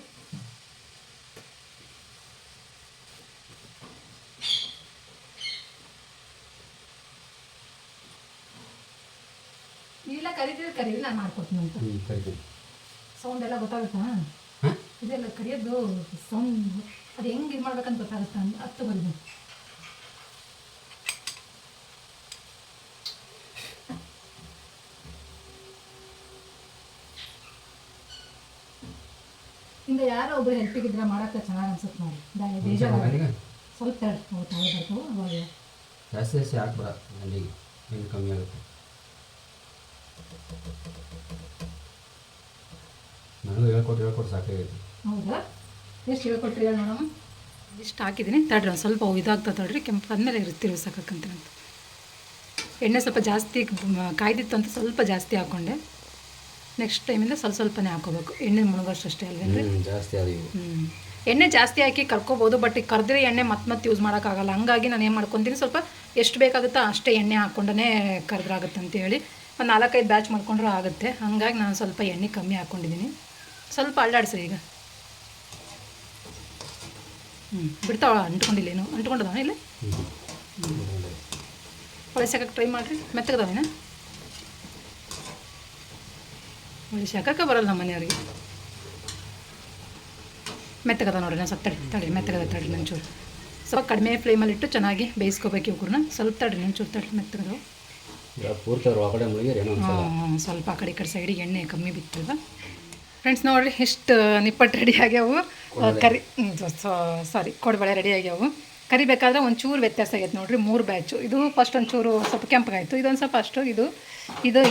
ಇಲ್ಲ ಕರೀರಿ, ನಾನು ಮಾಡ್ಕೊಡ್ತೀನಿ ಅಂತ. ಸೌಂಡ್ ಎಲ್ಲ ಗೊತ್ತಾಗುತ್ತಾ? ಇದೆಲ್ಲ ಕರಿಯೋದು ಸೌಂಡ್ ಅದು ಹೆಂಗೆ ಇದು ಮಾಡ್ಬೇಕಂತ ಗೊತ್ತಾಗುತ್ತಾ? ಹತ್ತು ಬಂದು ಹಿಂಗೆ ಯಾರೋ ಒಬ್ರು ಹೆಲ್ಪಿಗಿದ್ರೆ ಮಾಡೋಕ್ಕೆ ಚೆನ್ನಾಗಿ ಅನ್ಸುತ್ತೆ ನೋಡಿ. ಬೇಜಾರು ಸ್ವಲ್ಪ ತಾಳೆ ಬರ್ತಾವೆ ಅವಾಗ ಜಾಸ್ತಿ ಹಾಕ್ಬೇಡ, ಅಲ್ಲಿಗೆ ಏನು ಕಮ್ಮಿ ಆಗುತ್ತೆ. ನನಗೂ ಹೇಳ್ಕೊಟ್ಟು ಸಾಕಾಗೈತಿ. ಹೌದಾ? ಎಷ್ಟು ಹೇಳ್ಕೊಟ್ರಿ ಹೇಳಿ ನೋಡಮ್ಮ. ಇಷ್ಟು ಹಾಕಿದ್ದೀನಿ ತಡ್ರಿ, ಒಂದು ಸ್ವಲ್ಪ ಇದಾಗ್ತದೆ ತಡ್ರಿ, ಕೆಂಪು ಆದಮೇಲೆ ಇರ್ತೀವಿ ಸಾಕಂತ. ಎಣ್ಣೆ ಸ್ವಲ್ಪ ಜಾಸ್ತಿ ಕಾಯ್ದಿತ್ತು ಅಂತ ಸ್ವಲ್ಪ ಜಾಸ್ತಿ ಹಾಕ್ಕೊಂಡೆ. ನೆಕ್ಸ್ಟ್ ಟೈಮಿಂದ ಸ್ವಲ್ಪನೇ ಹಾಕೋಬೇಕು, ಎಣ್ಣೆ ಮುಳುಗೋಷ್ಟು ಅಷ್ಟೇ ಅಲ್ವೇನ್ರಿ? ಜಾಸ್ತಿ ಎಣ್ಣೆ ಜಾಸ್ತಿ ಹಾಕಿ ಕರ್ಕೋಬೋದು, ಬಟ್ ಈಗ ಕರೆದ್ರೆ ಎಣ್ಣೆ ಮತ್ತೆ ಯೂಸ್ ಮಾಡೋಕ್ಕಾಗಲ್ಲ. ಹಂಗಾಗಿ ನಾನು ಏನು ಮಾಡ್ಕೊತೀನಿ, ಸ್ವಲ್ಪ ಎಷ್ಟು ಬೇಕಾಗುತ್ತೋ ಅಷ್ಟೇ ಎಣ್ಣೆ ಹಾಕ್ಕೊಂಡೇ ಕರೆದ್ರಾಗುತ್ತೆ ಅಂತೇಳಿ ಒಂದು 4-5 ಬ್ಯಾಚ್ ಮಾಡ್ಕೊಂಡ್ರೂ ಆಗುತ್ತೆ. ಹಂಗಾಗಿ ನಾನು ಸ್ವಲ್ಪ ಎಣ್ಣೆ ಕಮ್ಮಿ ಹಾಕ್ಕೊಂಡಿದ್ದೀನಿ. ಸ್ವಲ್ಪ ಅಳ್ಳಾಡಿಸಿ ಈಗ. ಬಿಡ್ತಾವ, ಅಂಟ್ಕೊಂಡಿಲ್ಲ, ಏನು ಅಂಟ್ಕೊಂಡದವ ಇಲ್ಲ. ಒಳಸಾಕಕ್ಕೆ ಟ್ರೈ ಮಾಡಿರಿ, ಮೆತ್ತಗದವೇನ? ಒಳಸಾಕಕ್ಕೆ ಬರಲ್ಲ ನಮ್ಮ ಮನೆಯವ್ರಿಗೆ. ಮೆತ್ತಗದ ನೋಡ್ರಿ, ನಾನು ಸ್ವಲ್ಪ ತಡಿ ಮೆತ್ತಗದ ತಡ್ರಿ ನಂಚೂರು. ಸ್ವಲ್ಪ ಕಡಿಮೆ ಫ್ಲೇಮಲ್ಲಿಟ್ಟು ಚೆನ್ನಾಗಿ ಬೇಯಿಸ್ಕೋಬೇಕು ಇವ್ರನ್ನ. ಸ್ವಲ್ಪ ತಡ್ರಿ ನಂಚೂರು ತಡ್ರಿ, ಮೆತ್ತಗದವು. ಸ್ವಲ್ಪ ಆ ಕಡೆ ಈ ಕಡೆ ಸೈಡಿಗೆ ಎಣ್ಣೆ ಕಮ್ಮಿ ಬಿತ್ತಲ್ವ ಫ್ರೆಂಡ್ಸ್. ನೋಡಿರಿ ಎಷ್ಟು ನಿಪ್ಪಟ್ಟು ರೆಡಿ ಆಗ್ಯಾವು. ಕರಿ ಕೋಡ್ಬಳೆ ರೆಡಿ ಆಗ್ಯಾವು. ಕರಿಬೇಕಾದ್ರೆ ಒಂಚೂರು ವ್ಯತ್ಯಾಸ ಆಗೈತೆ ನೋಡಿರಿ. 3 ಬ್ಯಾಚು. ಇದು ಫಸ್ಟ್ ಒಂಚೂರು ಸ್ವಲ್ಪ ಕೆಂಪಗಾಯಿತು, ಇದೊಂದು ಸ್ವಲ್ಪ ಅಷ್ಟು ಇದು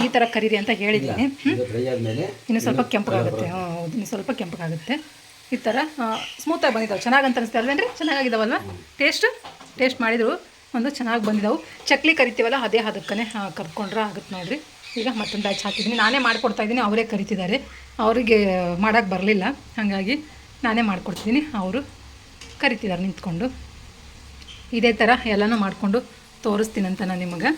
ಈ ಥರ ಕರೀರಿ ಅಂತ ಹೇಳಿದ್ದೀನಿ. ಇನ್ನು ಸ್ವಲ್ಪ ಕೆಂಪಗಾಗುತ್ತೆ. ಹೌದು, ಇನ್ನು ಸ್ವಲ್ಪ ಕೆಂಪಗಾಗುತ್ತೆ. ಈ ಥರ ಸ್ಮೂತಾಗಿ ಬಂದಿದ್ದಾವೆ, ಚೆನ್ನಾಗಿ ಅಂತ ಅನಿಸ್ತಾ ಅಲ್ವೇನ್ರಿ? ಚೆನ್ನಾಗಿದ್ದಾವಲ್ವ? ಟೇಸ್ಟ್ ಮಾಡಿದ್ರು ಒಂದು ಚೆನ್ನಾಗಿ ಬಂದಿದ್ದಾವೆ. ಚಕ್ಲಿ ಕರಿತೀವಲ್ಲ ಅದೇ ಹದಕ್ಕನೆ ಕರ್ಕೊಂಡ್ರೆ ಆಗುತ್ತೆ ನೋಡಿರಿ. ಈಗ ಮತ್ತೊಂದು ಬ್ಯಾಚ್ ಹಾಕಿದ್ದೀನಿ, ನಾನೇ ಮಾಡಿಕೊಡ್ತಾಯಿದ್ದೀನಿ. ಅವರೇ ಕರಿತಿದ್ದಾರೆ, ಅವರಿಗೆ ಮಾಡೋಕ್ಕೆ ಬರಲಿಲ್ಲ, ಹಾಗಾಗಿ ನಾನೇ ಮಾಡಿಕೊಡ್ತಿದ್ದೀನಿ. ಅವರು ಕರಿತಿದ್ದಾರೆ ನಿಂತ್ಕೊಂಡು. ಇದೇ ಥರ ಎಲ್ಲನೂ ಮಾಡಿಕೊಂಡು ತೋರಿಸ್ತೀನಂತ ನಾನು ನಿಮಗೆ.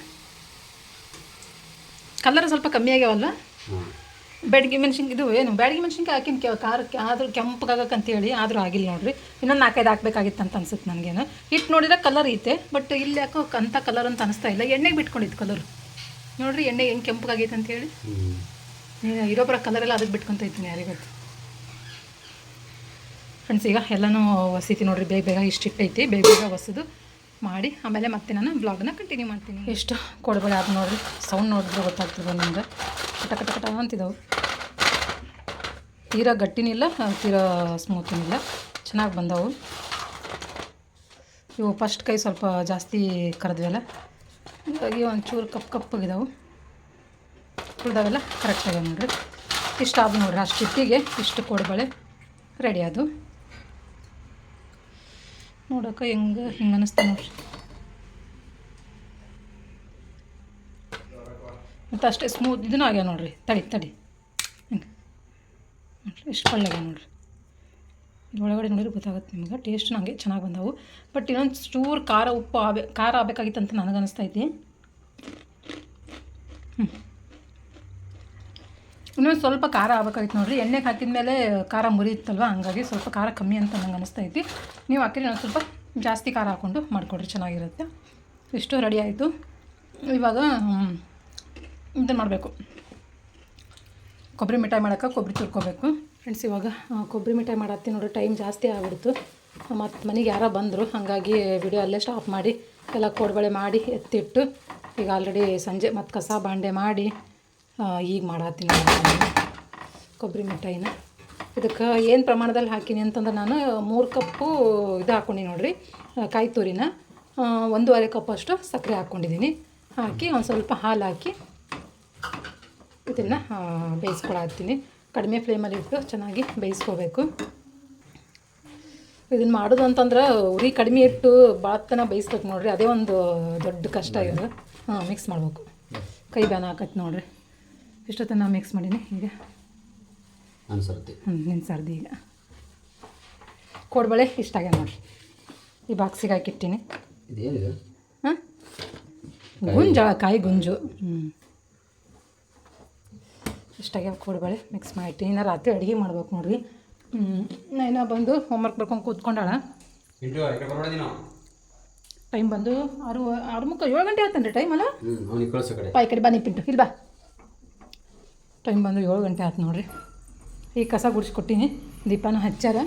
ಕಲರ್ ಸ್ವಲ್ಪ ಕಮ್ಮಿ ಆಗ್ಯಾವಲ್ಲ. ಬ್ಯಾಡಗಿ ಮೆಣಸಿನ್ಕಾಯಿ ಇದು ಏನು ಬ್ಯಾಡಗಿ ಮೆಣಸಿನ್ಕಾಯಿ ಹಾಕಿನ ಖಾರಕ್ಕೆ ಆದರೂ ಕೆಂಪಗಾಗಕ್ಕಂತೇಳಿ ಆದರೂ ಆಗಿಲ್ಲ ನೋಡಿರಿ. ಇನ್ನೊಂದು 4-5 ಹಾಕ್ಬೇಕಾಗಿತ್ತು ಅಂತ ಅನ್ಸುತ್ತೆ ನನಗೇನು. ಇಟ್ಟು ನೋಡಿದ್ರೆ ಕಲರ್ ಐತೆ, ಬಟ್ ಇಲ್ಲಿ ಯಾಕೋ ಅಂಥ ಕಲರ್ ಅಂತ ಅನಿಸ್ತಾ ಇಲ್ಲ. ಎಣ್ಣೆಗೆ ಬಿಟ್ಕೊಂಡಿತ್ತು ಕಲರ್ ನೋಡಿರಿ, ಎಣ್ಣೆ ಹೆಂಗೆ ಕೆಂಪಗಾಗೈತೆ ಅಂತೇಳಿ. ಇರೋಬ್ಬರ ಕಲರೆಲ್ಲ ಅದಕ್ಕೆ ಬಿಟ್ಕೊತೈತೀನಿ, ಯಾರಿಗೊತ್ತು ಫ್ರೆಂಡ್ಸ್. ಈಗ ಎಲ್ಲನೂ ಹೊಸಿತಿ ನೋಡಿರಿ, ಬೇಗ ಇಷ್ಟಿಟ್ಟೈತಿ. ಬೇಗ ಹೊಸದು ಮಾಡಿ ಆಮೇಲೆ ಮತ್ತೆ ನಾನು ಬ್ಲಾಗನ್ನ ಕಂಟಿನ್ಯೂ ಮಾಡ್ತೀನಿ. ಎಷ್ಟು ಕೋಡ್ಬಳೆ ಆದ ನೋಡಿರಿ, ಸೌಂಡ್ ನೋಡಿದ್ರೆ ಗೊತ್ತಾಗ್ತದೆ ನಿಮ್ಗೆ. ಕಟ ಅಂತಿದ್ದಾವೆ. ತೀರಾ ಗಟ್ಟಿನಿಲ್ಲ, ತೀರಾ ಸ್ಮೂತಿನಿಲ್ಲ, ಚೆನ್ನಾಗಿ ಬಂದವು. ಇವು ಫಸ್ಟ್ ಕೈ ಸ್ವಲ್ಪ ಜಾಸ್ತಿ ಕರೆದ್ವಲ್ಲ, ಹಾಗಾಗಿ ಒಂಚೂರು ಕಪ್ಪಾಗಿದ್ದಾವೆ. ಉಳಿದಾವೆಲ್ಲ ಕರೆಕ್ಟಾಗಿ ನೋಡಿರಿ. ಇಷ್ಟು ಆದ ನೋಡಿರಿ, ಅಷ್ಟು ಹಿಟ್ಟಿಗೆ ಇಷ್ಟು ಕೋಡ್ಬಳೆ ರೆಡಿ ಅದು. ನೋಡೋಕೆ ಹಿಂಗೆ ಅನ್ನಿಸ್ತಾ ನೋಡ್ರಿ. ಮತ್ತು ಅಷ್ಟೇ ಸ್ಮೂತ್ ಇದೂ ಆಗ್ಯಾವ ನೋಡಿರಿ. ತಡಿ ಹಿಂಗೆ ನೋಡಿರಿ, ಎಷ್ಟು ಒಳ್ಳೆಗೆ ನೋಡಿರಿ. ಇದು ಒಳಗಡೆ ನೋಡಿದ್ರೆ ಗೊತ್ತಾಗುತ್ತೆ ನಿಮ್ಗೆ. ಟೇಸ್ಟ್ ನನಗೆ ಚೆನ್ನಾಗಿ ಬಂದವು. ಬಟ್ ಇನ್ನೊಂದು ಚೂರು ಉಪ್ಪು ಖಾರ ಆಗಬೇಕಾಗಿತ್ತು ಅಂತ ನನಗೆ ಅನಿಸ್ತೈತಿ. ಇನ್ನೊಂದು ಸ್ವಲ್ಪ ಖಾರ ಆಗಬೇಕಾಗಿತ್ತು ನೋಡಿರಿ. ಎಣ್ಣೆಗೆ ಹಾಕಿದ ಮೇಲೆ ಖಾರ ಮುರಿಯುತ್ತಲ್ವ, ಹಂಗಾಗಿ ಸ್ವಲ್ಪ ಖಾರ ಕಮ್ಮಿ ಅಂತ ನಂಗೆ ಅನಿಸ್ತೈತಿ. ನೀವು ಹಾಕಿರಿ ಇನ್ನೊಂದು ಸ್ವಲ್ಪ ಜಾಸ್ತಿ ಖಾರ ಹಾಕ್ಕೊಂಡು ಮಾಡಿಕೊಡ್ರಿ, ಚೆನ್ನಾಗಿರುತ್ತೆ. ಇಷ್ಟು ರೆಡಿ ಆಯಿತು. ಇವಾಗ ಇದನ್ನು ಮಾಡಬೇಕು, ಕೊಬ್ಬರಿ ಮಿಠಾಯಿ ಮಾಡೋಕ್ಕೆ ಕೊಬ್ಬರಿ ತುರ್ಕೋಬೇಕು ಫ್ರೆಂಡ್ಸ್. ಇವಾಗ ಕೊಬ್ಬರಿ ಮಿಠಾಯಿ ಮಾಡತ್ತೀನಿ ನೋಡಿರಿ. ಟೈಮ್ ಜಾಸ್ತಿ ಆಗ್ಬಿಡ್ತು, ಮತ್ತು ಮನೆಗೆ ಯಾರೋ ಬಂದರು, ಹಾಗಾಗಿ ವಿಡಿಯೋ ಅಲ್ಲೇ ಸ್ಟಾಪ್ ಮಾಡಿ ಎಲ್ಲ ಕೋಡ್ಬಳೆ ಮಾಡಿ ಎತ್ತಿಟ್ಟು ಈಗ ಆಲ್ರೆಡಿ ಸಂಜೆ ಮತ್ತು ಕಸ ಬಾಂಡೆ ಮಾಡಿ ಈಗ ಮಾಡತ್ತೀನಿ ಕೊಬ್ಬರಿ ಮಿಠಾಯಿನ. ಇದಕ್ಕೆ ಏನು ಪ್ರಮಾಣದಲ್ಲಿ ಹಾಕೀನಿ ಅಂತಂದ್ರೆ ನಾನು 3 ಕಪ್ಪು ಇದು ಹಾಕ್ಕೊಂಡು ನೋಡಿರಿ, ಕಾಯಿ ತುರಿನ 1.5 ಕಪ್ ಅಷ್ಟು ಸಕ್ಕರೆ ಹಾಕ್ಕೊಂಡಿದ್ದೀನಿ. ಹಾಕಿ ಒಂದು ಸ್ವಲ್ಪ ಹಾಲು ಹಾಕಿ ಇದನ್ನು ಬೇಯಿಸ್ಕೊಳತ್ತೀನಿ. ಕಡಿಮೆ ಫ್ಲೇಮಲ್ಲಿ ಇಟ್ಟು ಚೆನ್ನಾಗಿ ಬೇಯಿಸ್ಕೋಬೇಕು. ಇದನ್ನು ಮಾಡೋದು ಅಂತಂದ್ರೆ ಉರಿ ಕಡಿಮೆ ಇಟ್ಟು ಭಾಳ ಬೇಯಿಸ್ಬೇಕು ನೋಡಿರಿ, ಅದೇ ಒಂದು ದೊಡ್ಡ ಕಷ್ಟ ಇದು. ಮಿಕ್ಸ್ ಮಾಡ್ಬೇಕು, ಕೈ ಬ್ಯಾನ್ ಹಾಕತ್ತೆ ನೋಡಿರಿ. ಇಷ್ಟೊತ್ತನ್ನು ಮಿಕ್ಸ್ ಮಾಡೀನಿ. ಈಗ ನೆನ್ಸರ್ದಿ. ಈಗ ಕೋಡ್ಬಳೆ ಇಷ್ಟ ಆಗ್ಯಾವ ನೋಡಿರಿ. ಈ ಬಾಕ್ಸಿಗೆ ಹಾಕಿಟ್ಟಿನಿ. ಗುಂಜು, ಕಾಯಿ ಗುಂಜು. ಇಷ್ಟಾಗ್ಯಾವ ಕೋಡ್ಬಳೆ ಮಿಕ್ಸ್ ಮಾಡಿಟ್ಟಿನಿ. ಇನ್ನು ರಾತ್ರಿ ಅಡುಗೆ ಮಾಡ್ಬೇಕು ನೋಡಿರಿ. ನೈನಾ ಬಂದು ಹೋಮ್ವರ್ಕ್ ಬರ್ಕೊಂಡು ಕೂತ್ಕೊಂಡಾಳ. ಟೈಮ್ ಬಂದು 7 ಗಂಟೆ ಆಯ್ತನ್ರಿ ಟೈಮ್ ಅಲ್ಲ. ಈ ಕಡೆ ಬಾ, ನೀ ಪಿಂಟು ಇಲ್ಲಿ ಬಾ. ಟೈಮ್ ಬಂದು 7 ಗಂಟೆ ಆಯ್ತು ನೋಡಿರಿ. ಈಗ ಕಸ ಗುಡಿಸ್ಕೊಟ್ಟಿನಿ, ದೀಪನೂ ಹಚ್ಚಾರ.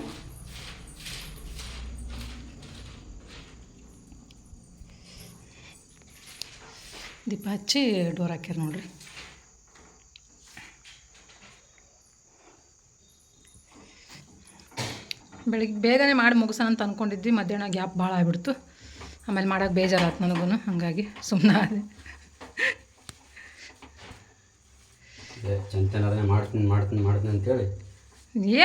ದೀಪ ಹಚ್ಚಿ ಡೋರ್ ಹಾಕ್ಯಾರ ನೋಡಿರಿ. ಬೆಳಿಗ್ಗೆ ಬೇಗನೆ ಮಾಡಿ ಮುಗಿಸೋಣ ಅಂತ ಅಂದ್ಕೊಂಡಿದ್ವಿ, ಮಧ್ಯಾಹ್ನ ಗ್ಯಾಪ್ ಭಾಳ ಆಗ್ಬಿಡ್ತು. ಆಮೇಲೆ ಮಾಡೋಕೆ ಬೇಜಾರಾಯ್ತು ನನಗೂ, ಹಾಗಾಗಿ ಸುಮ್ಮನೆ ಆದೆ. ಚಂತನಾದ್ರೆ ಮಾಡ್ತೀನಿ ಅಂತೇಳಿ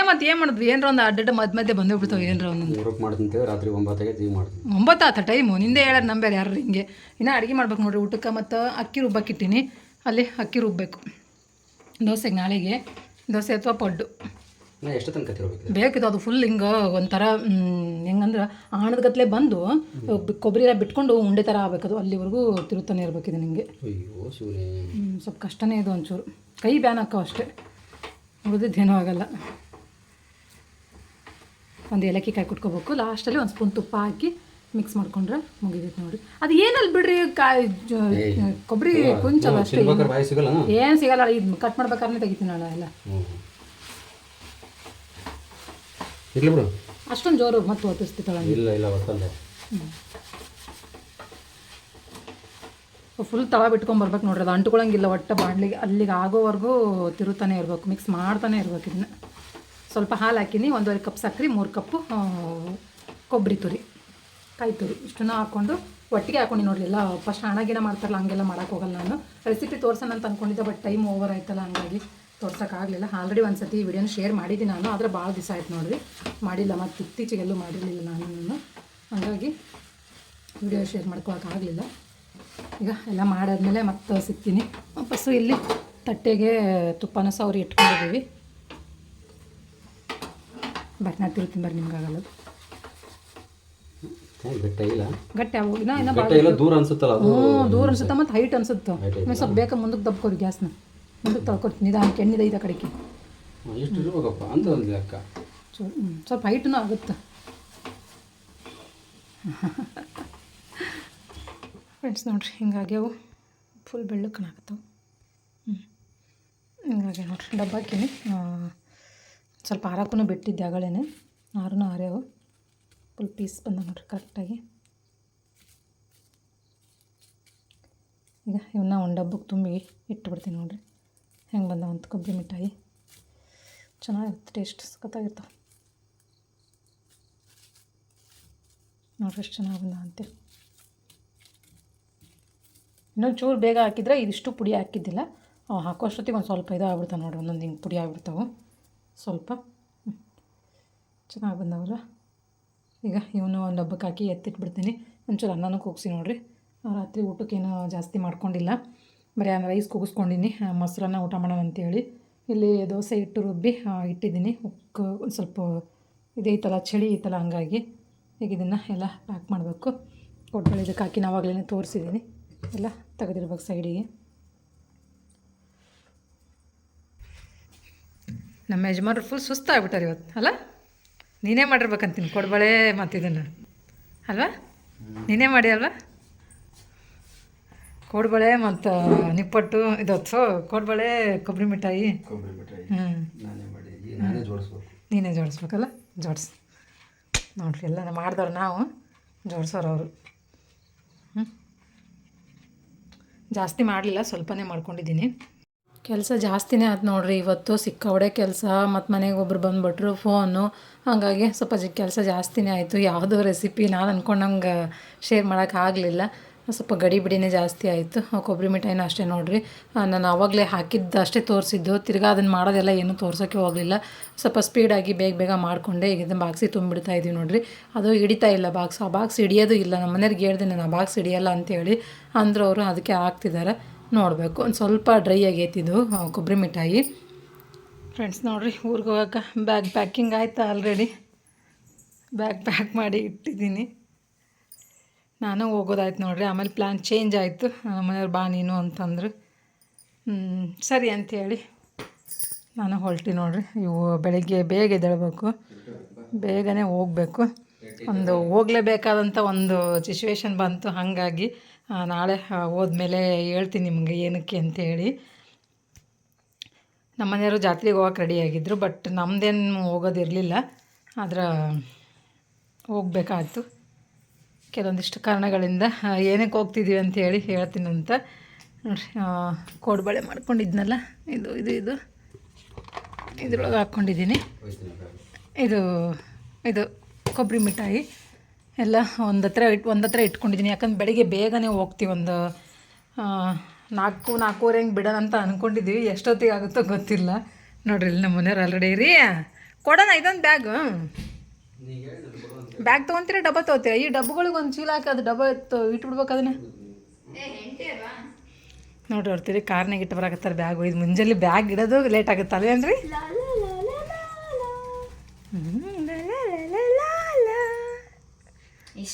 ಮತ್ತು ಏನು ಮಾಡಿದ್ವಿ, ಏನರ ಒಂದು ಅಡ್ಡ ಮಧ್ಯೆ ಬಂದುಬಿಡ್ತಾವೆ, ಏನರ ಒಂದೊಂದು. 3ಕ್ಕೆ ಮಾಡ್ತೀನಿ ಅಂತೇಳಿ ರಾತ್ರಿ 9ಗೆ ಟೀ ಮಾಡ್ತೀನಿ. 9 ಆತ ಟೈಮು, ನಿಂದೆ ಹೇಳೋದು ನಂಬೇರೆ ಯಾರು ಹಿಂಗೆ. ಇನ್ನೂ ಅಡುಗೆ ಮಾಡ್ಬೇಕು ನೋಡಿರಿ ಊಟಕ್ಕೆ. ಮತ್ತು ಅಕ್ಕಿ ರುಬ್ಬಕ್ಕಿಟ್ಟಿನಿ, ಅಲ್ಲಿ ಅಕ್ಕಿ ರುಬ್ಬಬೇಕು ದೋಸೆಗೆ, ನಾಳೆಗೆ ದೋಸೆ ಅಥವಾ ಪಡ್ಡು. ಎಷ್ಟು ತನಕ ತಿರ್ಬೇಕು ಬೇಕಿತ್ತು. ಅದು ಫುಲ್ ಹಿಂಗೆ ಒಂಥರ ಹೆಂಗಂದ್ರೆ ಆಣದಗತ್ಲೆ ಬಂದು ಕೊಬ್ಬರಿ ಎಲ್ಲ ಬಿಟ್ಕೊಂಡು ಉಂಡೆ ಥರ ಆಗಬೇಕದು, ಅಲ್ಲಿವರೆಗೂ ತಿರುತ್ತಾನೆ ಇರಬೇಕಿದೆ ನಿಮಗೆ. ಅಯ್ಯೋ ಶಿವನೇ, ಸ್ವಲ್ಪ ಕಷ್ಟನೇ ಇದು, ಒಂಚೂರು ಕೈ ಬ್ಯಾನ್ ಹಾಕೋ ಅಷ್ಟೇ, ಉಳಿದಿದ್ದೇನೂ ಆಗಲ್ಲ. ಒಂದು ಏಲಕ್ಕಿ ಕಾಯಿ ಕುಟ್ಕೋಬೇಕು, ಲಾಸ್ಟಲ್ಲಿ ಒಂದು ಸ್ಪೂನ್ ತುಪ್ಪ ಹಾಕಿ ಮಿಕ್ಸ್ ಮಾಡ್ಕೊಂಡ್ರೆ ಮುಗಿದೈತೆ ನೋಡಿ. ಅದು ಏನಲ್ಲಿ ಬಿಡ್ರಿ, ಕೊಬ್ಬರಿ ಕುಂಚಲ್ಲ ಅಷ್ಟೇ, ಏನು ಸಿಗಲ್ಲ. ಇದು ಕಟ್ ಮಾಡ್ಬೇಕಾದ್ರೆ ತೆಗಿತೀನಿ ನಾನು ಎಲ್ಲ. ಇರ್ಲಿ ಬಿಡು, ಅಷ್ಟೊಂದು ಜೋರು ಮತ್ತು ಒತ್ತಿಸ್ತಿತ್ತಲ್ಲ. ಇಲ್ಲ ಒತ್ತಲ್ಲ. ಫುಲ್ ತಳ ಬಿಟ್ಕೊಂಬರ್ಬೇಕು ನೋಡ್ರಿ, ಅದು ಅಂಟ್ಕೊಳಂಗಿಲ್ಲ ಒಟ್ಟು ಬಾಣಲಿಗೆ. ಅಲ್ಲಿಗೆ ಆಗೋವರೆಗೂ ತಿರುತ್ತಾನೆ ಇರಬೇಕು, ಮಿಕ್ಸ್ ಮಾಡ್ತಾನೆ ಇರ್ಬೇಕು. ಇದನ್ನ ಸ್ವಲ್ಪ ಹಾಲು ಹಾಕಿನಿ, 1.5 ಕಪ್ ಸಕ್ಕರೆ, 3 ಕಪ್ಪು ಕೊಬ್ಬರಿ ತುರಿ, ಕಾಯಿ ತುರಿ, ಇಷ್ಟನ್ನು ಹಾಕ್ಕೊಂಡು ಒಟ್ಟಿಗೆ ಹಾಕೊಂಡು ನೋಡಲಿ. ಎಲ್ಲ ಫಸ್ಟ್ ಹಣಗಿನ ಮಾಡ್ತಾರಲ್ಲ ಹಂಗೆಲ್ಲ ಮಾಡೋಕೆ ಹೋಗಲ್ಲ ನಾನು. ರೆಸಿಪಿ ತೋರ್ಸೋಣ ಅಂತ ಅಂದ್ಕೊಂಡಿದ್ದೆ, ಬಟ್ ಟೈಮ್ ಓವರ್ ಆಯ್ತಲ್ಲ, ಹಂಗಾಗಿ ತೋರ್ಸೋಕ್ಕಾಗಲಿಲ್ಲ. ಆಲ್ರೆಡಿ ಒಂದು ಸತಿ ವಿಡಿಯೋನ ಶೇರ್ ಮಾಡಿದ್ದೀನಿ ನಾನು, ಆದರೆ ಭಾಳ ದಿವಸ ಆಯ್ತು ನೋಡಿರಿ ಮಾಡಿಲ್ಲ. ಮತ್ತು ಇತ್ತೀಚೆಗೆಲ್ಲೂ ಮಾಡಿರಲಿಲ್ಲ ನಾನು, ಹಾಗಾಗಿ ವಿಡಿಯೋ ಶೇರ್ ಮಾಡ್ಕೊಳಕ್ಕಾಗಲಿಲ್ಲ. ಈಗ ಎಲ್ಲ ಮಾಡಾದ್ಮೇಲೆ ಮತ್ತೆ ಸಿಗ್ತೀನಿ ವಾಪಸ್ಸು. ಇಲ್ಲಿ ತಟ್ಟೆಗೆ ತುಪ್ಪನ ಸವರಿ ಇಟ್ಕೊಂಡಿದ್ದೀವಿ. ಬಟ್ ನಾ ತಿಳ್ತೀನಿ ಬರ್ರಿ, ನಿಮ್ಗಾಗಲ್ಲ. ಗಟ್ಟಿ ಆಗೋಗಿನ ದೂರ ಅನ್ಸುತ್ತಲ್ಲ, ದೂರ ಅನ್ಸುತ್ತೆ ಮತ್ತು ಹೈಟ್ ಅನ್ಸುತ್ತೆ. ನೀವು ಸ್ವಲ್ಪ ಬೇಕಾ ಮುಂದಕ್ಕೆ ದಬ್ಕೋರಿ, ಗ್ಯಾಸ್ನ ಮುಂದಕ್ಕೆ ತಳ್ಕೊಡ್ತೀನಿ. ನಿಧಾನಕ್ಕೆ ಎಣ್ಣೆ ಐತೆ ಕಡೆಗೆ ಸ್ವಲ್ಪ ಹೈಟೂ ಆಗುತ್ತೆ. ಫ್ರೆಂಡ್ಸ್ ನೋಡಿರಿ, ಹಿಂಗಾಗ್ಯಾವು ಫುಲ್ ಬೆಳ್ಳಗೆ ಕಾಣಾಕತ್ತವು. ಹಿಂಗಾಗಿ ನೋಡಿರಿ, ಡಬ್ಬಾಕಿನಿ. ಸ್ವಲ್ಪ ಆರಕ್ಕೂ ಬಿಟ್ಟಿದ್ದೆ ಆಗಳೇನೆ, ಆರ್ಯಾವು ಫುಲ್ ಪೀಸ್ ಬಂದ ನೋಡಿರಿ ಕರೆಕ್ಟಾಗಿ. ಈಗ ಇವನ್ನ ಒಂದು ಡಬ್ಬಕ್ಕೆ ತುಂಬಿ ಇಟ್ಬಿಡ್ತೀನಿ ನೋಡಿರಿ, ಹೆಂಗೆ ಬಂದವಂತ ಕೊಬ್ಬರಿ ಮಿಠಾಯಿ. ಚೆನ್ನಾಗಿರುತ್ತೆ, ಟೇಸ್ಟ್ ಸಖತ್ತಾಗಿರ್ತಾವೆ ನೋಡ್ರಿ, ಎಷ್ಟು ಚೆನ್ನಾಗಿ ಬಂದ ಅಂತೆ. ಇನ್ನೊಂದು ಚೂರು ಬೇಗ ಹಾಕಿದ್ರೆ ಇದಿಷ್ಟು ಪುಡಿ ಹಾಕಿದ್ದಿಲ್ಲ, ಹಾಕೋಷ್ಟೊತ್ತಿಗೆ ಒಂದು ಸ್ವಲ್ಪ ಆಗ್ಬಿಡ್ತಾವೆ ನೋಡಿರಿ, ಒಂದೊಂದು ಹಿಂಗೆ ಪುಡಿ ಆಗಿಬಿಡ್ತಾವೆ ಸ್ವಲ್ಪ. ಚೆನ್ನಾಗಿ ಬಂದವಲ್ಲ. ಈಗ ಇವನು ಒಂದು ಡಬ್ಬಕ್ಕೆ ಹಾಕಿ ಎತ್ತಿಟ್ಬಿಡ್ತೀನಿ. ಒಂಚೂರು ಅನ್ನನೂ ಕೂಗಿಸಿ ನೋಡಿರಿ. ರಾತ್ರಿ ಊಟಕ್ಕೇನು ಜಾಸ್ತಿ ಮಾಡ್ಕೊಂಡಿಲ್ಲ, ಬರೀ ರೈಸ್ ಕೂಗಿಸ್ಕೊಂಡಿನಿ, ಮೊಸರನ್ನ ಊಟ ಮಾಡೋಣ ಅಂತೇಳಿ. ಇಲ್ಲಿ ದೋಸೆ ಹಿಟ್ಟು ರುಬ್ಬಿ ಇಟ್ಟಿದ್ದೀನಿ. ಒಂದು ಸ್ವಲ್ಪ ಇದೈತಲ್ಲ, ಚಳಿ ಐತಲ್ಲ, ಹಂಗಾಗಿ ಈಗ ಇದನ್ನು ಎಲ್ಲ ಪ್ಯಾಕ್ ಮಾಡಬೇಕು. ಕೊಡ್ಬಳೆ ಇದಕ್ಕೆ ಹಾಕಿ ನಾವಾಗಲೇ ತೋರಿಸಿದ್ದೀನಿ, ಎಲ್ಲ ತೆಗೆದಿರ್ಬೇಕು ಸೈಡಿಗೆ. ನಮ್ಮ ಯಜಮಾನ್ರು ಫುಲ್ ಸುಸ್ತಾಗ್ಬಿಟ್ಟಾರೆ ಇವತ್ತು ಅಲ್ಲ. ನೀನೇ ಮಾಡಿರ್ಬೇಕಂತೀನಿ ಕೊಡ್ಬಳೆ ಮತ್ತು ಇದನ್ನು ಅಲ್ವಾ, ನೀನೇ ಮಾಡಿ ಅಲ್ವಾ ಕೋಡ್ಬಳೆ ಮತ್ತು ನಿಪ್ಪಟ್ಟು ಇದು ಕೋಡ್ಬಳೆ ಕೊಬ್ಬರಿ ಮಿಠಾಯಿ. ನೀನೇ ಜೋಡಿಸ್ಬೇಕಲ್ಲ, ಜೋಡಿಸ್ ನೋಡ್ರಿ. ಎಲ್ಲ ಮಾಡಿದವ್ರು ನಾವು, ಜೋಡಿಸೋರು ಅವರು. ಜಾಸ್ತಿ ಮಾಡಲಿಲ್ಲ, ಸ್ವಲ್ಪನೇ ಮಾಡ್ಕೊಂಡಿದ್ದೀನಿ. ಕೆಲಸ ಜಾಸ್ತಿನೇ ಆಯ್ತು ನೋಡಿರಿ ಇವತ್ತು, ಸಿಕ್ಕಾವಡೆ ಕೆಲಸ. ಮತ್ತು ಮನೆಗೆ ಒಬ್ರು ಬಂದುಬಿಟ್ರು, ಫೋನು, ಹಾಗಾಗಿ ಸ್ವಲ್ಪ ಕೆಲಸ ಜಾಸ್ತಿನೇ ಆಯಿತು. ಯಾವುದೋ ರೆಸಿಪಿ ನಾನು ಅಂದ್ಕೊಂಡಂಗೆ ಶೇರ್ ಮಾಡೋಕ್ಕಾಗಲಿಲ್ಲ, ಸ್ವಲ್ಪ ಗಡಿಬಿಡಿನೇ ಜಾಸ್ತಿ ಆಯಿತು. ಕೊಬ್ಬರಿ ಮಿಠಾಯಿನೂ ಅಷ್ಟೇ ನೋಡಿರಿ, ನಾನು ಆವಾಗಲೇ ಹಾಕಿದ್ದು ಅಷ್ಟೇ ತೋರಿಸಿದ್ದು, ತಿರ್ಗಾ ಅದನ್ನು ಮಾಡೋದೆಲ್ಲ ಏನೂ ತೋರ್ಸೋಕ್ಕೆ ಹೋಗಲಿಲ್ಲ. ಸ್ವಲ್ಪ ಸ್ಪೀಡಾಗಿ ಬೇಗ ಮಾಡಿಕೊಂಡೆ. ಈಗ ಇದನ್ನು ಬಾಕ್ಸಿಗೆ ತುಂಬಿಡ್ತಾ ಇದ್ದೀವಿ ನೋಡಿರಿ. ಅದು ಹಿಡಿತಾ ಇಲ್ಲ ಬಾಕ್ಸ್, ಆ ಬಾಕ್ಸ್ ಹಿಡಿಯೋದು ಇಲ್ಲ. ನಮ್ಮ ಮನೆಯವ್ರಿಗೆ ಹೇಳ್ದೆ ನಾನು, ಆ ಬಾಕ್ಸ್ ಹಿಡಿಯಲ್ಲ ಅಂತೇಳಿ ಅಂದರು ಅವರು. ಅದಕ್ಕೆ ಹಾಕ್ತಿದ್ದಾರೆ, ನೋಡಬೇಕು. ಒಂದು ಸ್ವಲ್ಪ ಡ್ರೈ ಆಗೈತಿದ್ದು ಕೊಬ್ಬರಿ ಮಿಠಾಯಿ. ಫ್ರೆಂಡ್ಸ್ ನೋಡಿರಿ, ಊರಿಗೆ ಹೋಗೋಕೆ ಬ್ಯಾಗ್ ಪ್ಯಾಕಿಂಗ್ ಆಯ್ತು ಆಲ್ರೆಡಿ. ಬ್ಯಾಗ್ ಪ್ಯಾಕ್ ಮಾಡಿ ಇಟ್ಟಿದ್ದೀನಿ. ನಾನು ಹೋಗೋದಾಯ್ತು ನೋಡಿರಿ. ಆಮೇಲೆ ಪ್ಲ್ಯಾನ್ ಚೇಂಜ್ ಆಯಿತು, ಮನೆಯವ್ರು ಬಾ ನೀನು ಅಂತಂದರು. ಸರಿ ಅಂಥೇಳಿ ನಾನು ಹೊರಟಿ ನೋಡಿರಿ. ಇವು ಬೆಳಗ್ಗೆ ಬೇಗ ಎದ್ದೇಳಬೇಕು, ಬೇಗನೆ ಹೋಗಬೇಕು. ಒಂದು ಹೋಗಲೇಬೇಕಾದಂಥ ಒಂದು ಸಿಚುವೇಶನ್ ಬಂತು, ಹಾಗಾಗಿ ನಾಳೆ ಹೋದ್ಮೇಲೆ ಹೇಳ್ತೀನಿ ನಿಮಗೆ ಏನಕ್ಕೆ ಅಂತೇಳಿ. ನಮ್ಮ ಮನೆಯವರು ಜಾತ್ರೆಗೆ ಹೋಗಕ್ಕೆ ರೆಡಿಯಾಗಿದ್ದರು, ಬಟ್ ನಮ್ಮದೇನು ಹೋಗೋದಿರಲಿಲ್ಲ, ಆದ್ರೆ ಹೋಗಬೇಕಾಯ್ತು ಕೆಲವೊಂದಿಷ್ಟು ಕಾರಣಗಳಿಂದ. ಏನಕ್ಕೆ ಹೋಗ್ತಿದ್ದೀವಿ ಅಂಥೇಳಿ ಹೇಳ್ತೀನಿ ಅಂತ ನೋಡಿರಿ. ಕೋಡ್ಬಳೆ ಮಾಡ್ಕೊಂಡಿದ್ನಲ್ಲ, ಇದು ಇದ್ರೊಳಗೆ ಹಾಕ್ಕೊಂಡಿದ್ದೀನಿ. ಇದು ಇದು ಕೊಬ್ಬರಿ ಮಿಠಾಯಿ ಎಲ್ಲ ಒಂದತ್ರ ಇಟ್ಕೊಂಡಿದ್ದೀನಿ. ಯಾಕಂದ್ರೆ ಬೆಳಿಗ್ಗೆ ಬೇಗನೆ ಹೋಗ್ತೀವಿ, ಒಂದು 4-4:15 ಹಂಗೆ ಬಿಡೋಣ ಅಂತ ಅಂದ್ಕೊಂಡಿದ್ದೀವಿ. ಎಷ್ಟೊತ್ತಿಗೆ ಆಗುತ್ತೋ ಗೊತ್ತಿಲ್ಲ. ನೋಡ್ರಿ ಇಲ್ಲಿ ನಮ್ಮ ಮನೆಯವ್ರು ಆಲ್ರೆಡಿ ರೀ ಕೊಡೋಣ ಇದೊಂದು ಬ್ಯಾಗ್ ತೊಗೊತೀರಾ, ಡಬ್ಬ ತೊಗೋತೀರಾ? ಈ ಡಬ್ಬಗಳಿಗೆ ಒಂದು ಚೀಲ ಹಾಕಿ ಅದು ಡಬ್ಬ ಇಟ್ಬಿಡ್ಬೇಕು ಅದನ್ನ. ನೋಡ್ರಿ ಅವ್ರ್ತೀರಿ ಕಾರ್ನಾಗ ಇಟ್ಟು ಬರಾಕತ್ತಾರೆ ಬ್ಯಾಗ್. ಇದು ಮುಂಜಾನೆ ಬ್ಯಾಗ್ ಇಡೋದು ಲೇಟ್ ಆಗುತ್ತೆ ಅಲ್ವೇನ್ರಿ?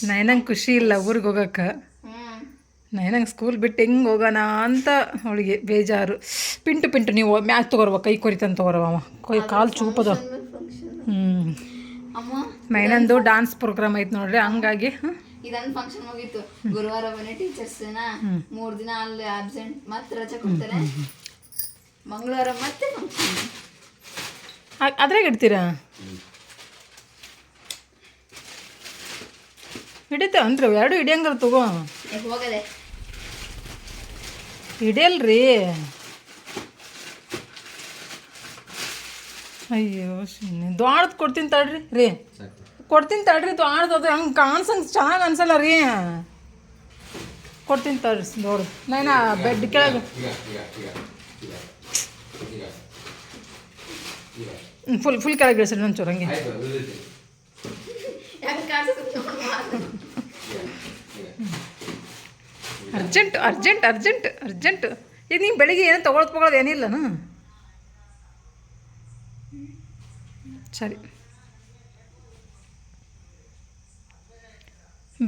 ನೈನಂಗೆ ಖುಷಿ ಇಲ್ಲ ಊರಿಗೆ ಹೋಗೋಕೆ. ನೈನಂಗೆ ಸ್ಕೂಲ್ ಬಿಟ್ಟು ಹೆಂಗೆ ಹೋಗೋಣ ಅಂತ ಅವಳಿಗೆ ಬೇಜಾರು. ಪಿಂಟು ನೀವು ಮ್ಯಾಚ್ ತೊಗೊರ್ವ, ಕೈ ಕೊರಿತಂತ ತೊಗೊರವ, ಕಾಲು ಚೂಪದ. ನೈನಂದು ಡಾನ್ಸ್ ಪ್ರೋಗ್ರಾಮ್ ಐತೆ ನೋಡ್ರಿ, ಹಂಗಾಗಿ ಇದೊಂದು ಫಂಕ್ಷನ್ ಹೋಗಿತ್ತು. ಗುರುವಾರ ಮನೆ ಟೀಚರ್ಸ್ನ 3 ದಿನ ಅಲ್ಲಿ ಆಬ್ಸೆಂಟ್, ಮತ್ತೆ ರಜೆ ಕೊಡ್ತಾರೆ. ಮಂಗಳವಾರ ಮತ್ತೆ ಫಂಕ್ಷನ್. ಅದ್ರಾಗ ಇಡ್ತೀರಾ? ಹಿಡಿತ ಅಂದ್ರೆ ಎರಡು ಹಿಡಿಯಂಗಾರ ತಗೋ. ಹೋಗದೆ ಹಿಡಿಯಲ್ರಿ. ಅಯ್ಯೋ ಸುಮ್ಮನೆ ದ್ವಾಡ್ದು ಕೊಡ್ತೀನಿ ತಡ್ರಿ ರೀ, ಕೊಡ್ತೀನಿ ತಡ್ರಿ. ದ್ವಾಡ್ದು ಅದು ಹಂಗೆ ಕಾಣ್ಸಂಗೆ ಚೆನ್ನಾಗಿ ಅನ್ಸಲ್ಲ ರೀ. ಕೊಡ್ತೀನಿ ತಡ್ರಿ ದೊಡ್ದು. ನೈನಾ ಬೆಡ್ ಕೆಳಗೆ ಫುಲ್ ಕೆಳಗೆ ಇಳಿಸ್ರಿ ನನ್ನ ಚೂರಂಗೆ. ಅರ್ಜೆಂಟ್ ಈಗ ನೀವು ಬೆಳಿಗ್ಗೆ ಏನೋ ತೊಗೊಳೋದು ಏನಿಲ್ಲನ? ಸರಿ,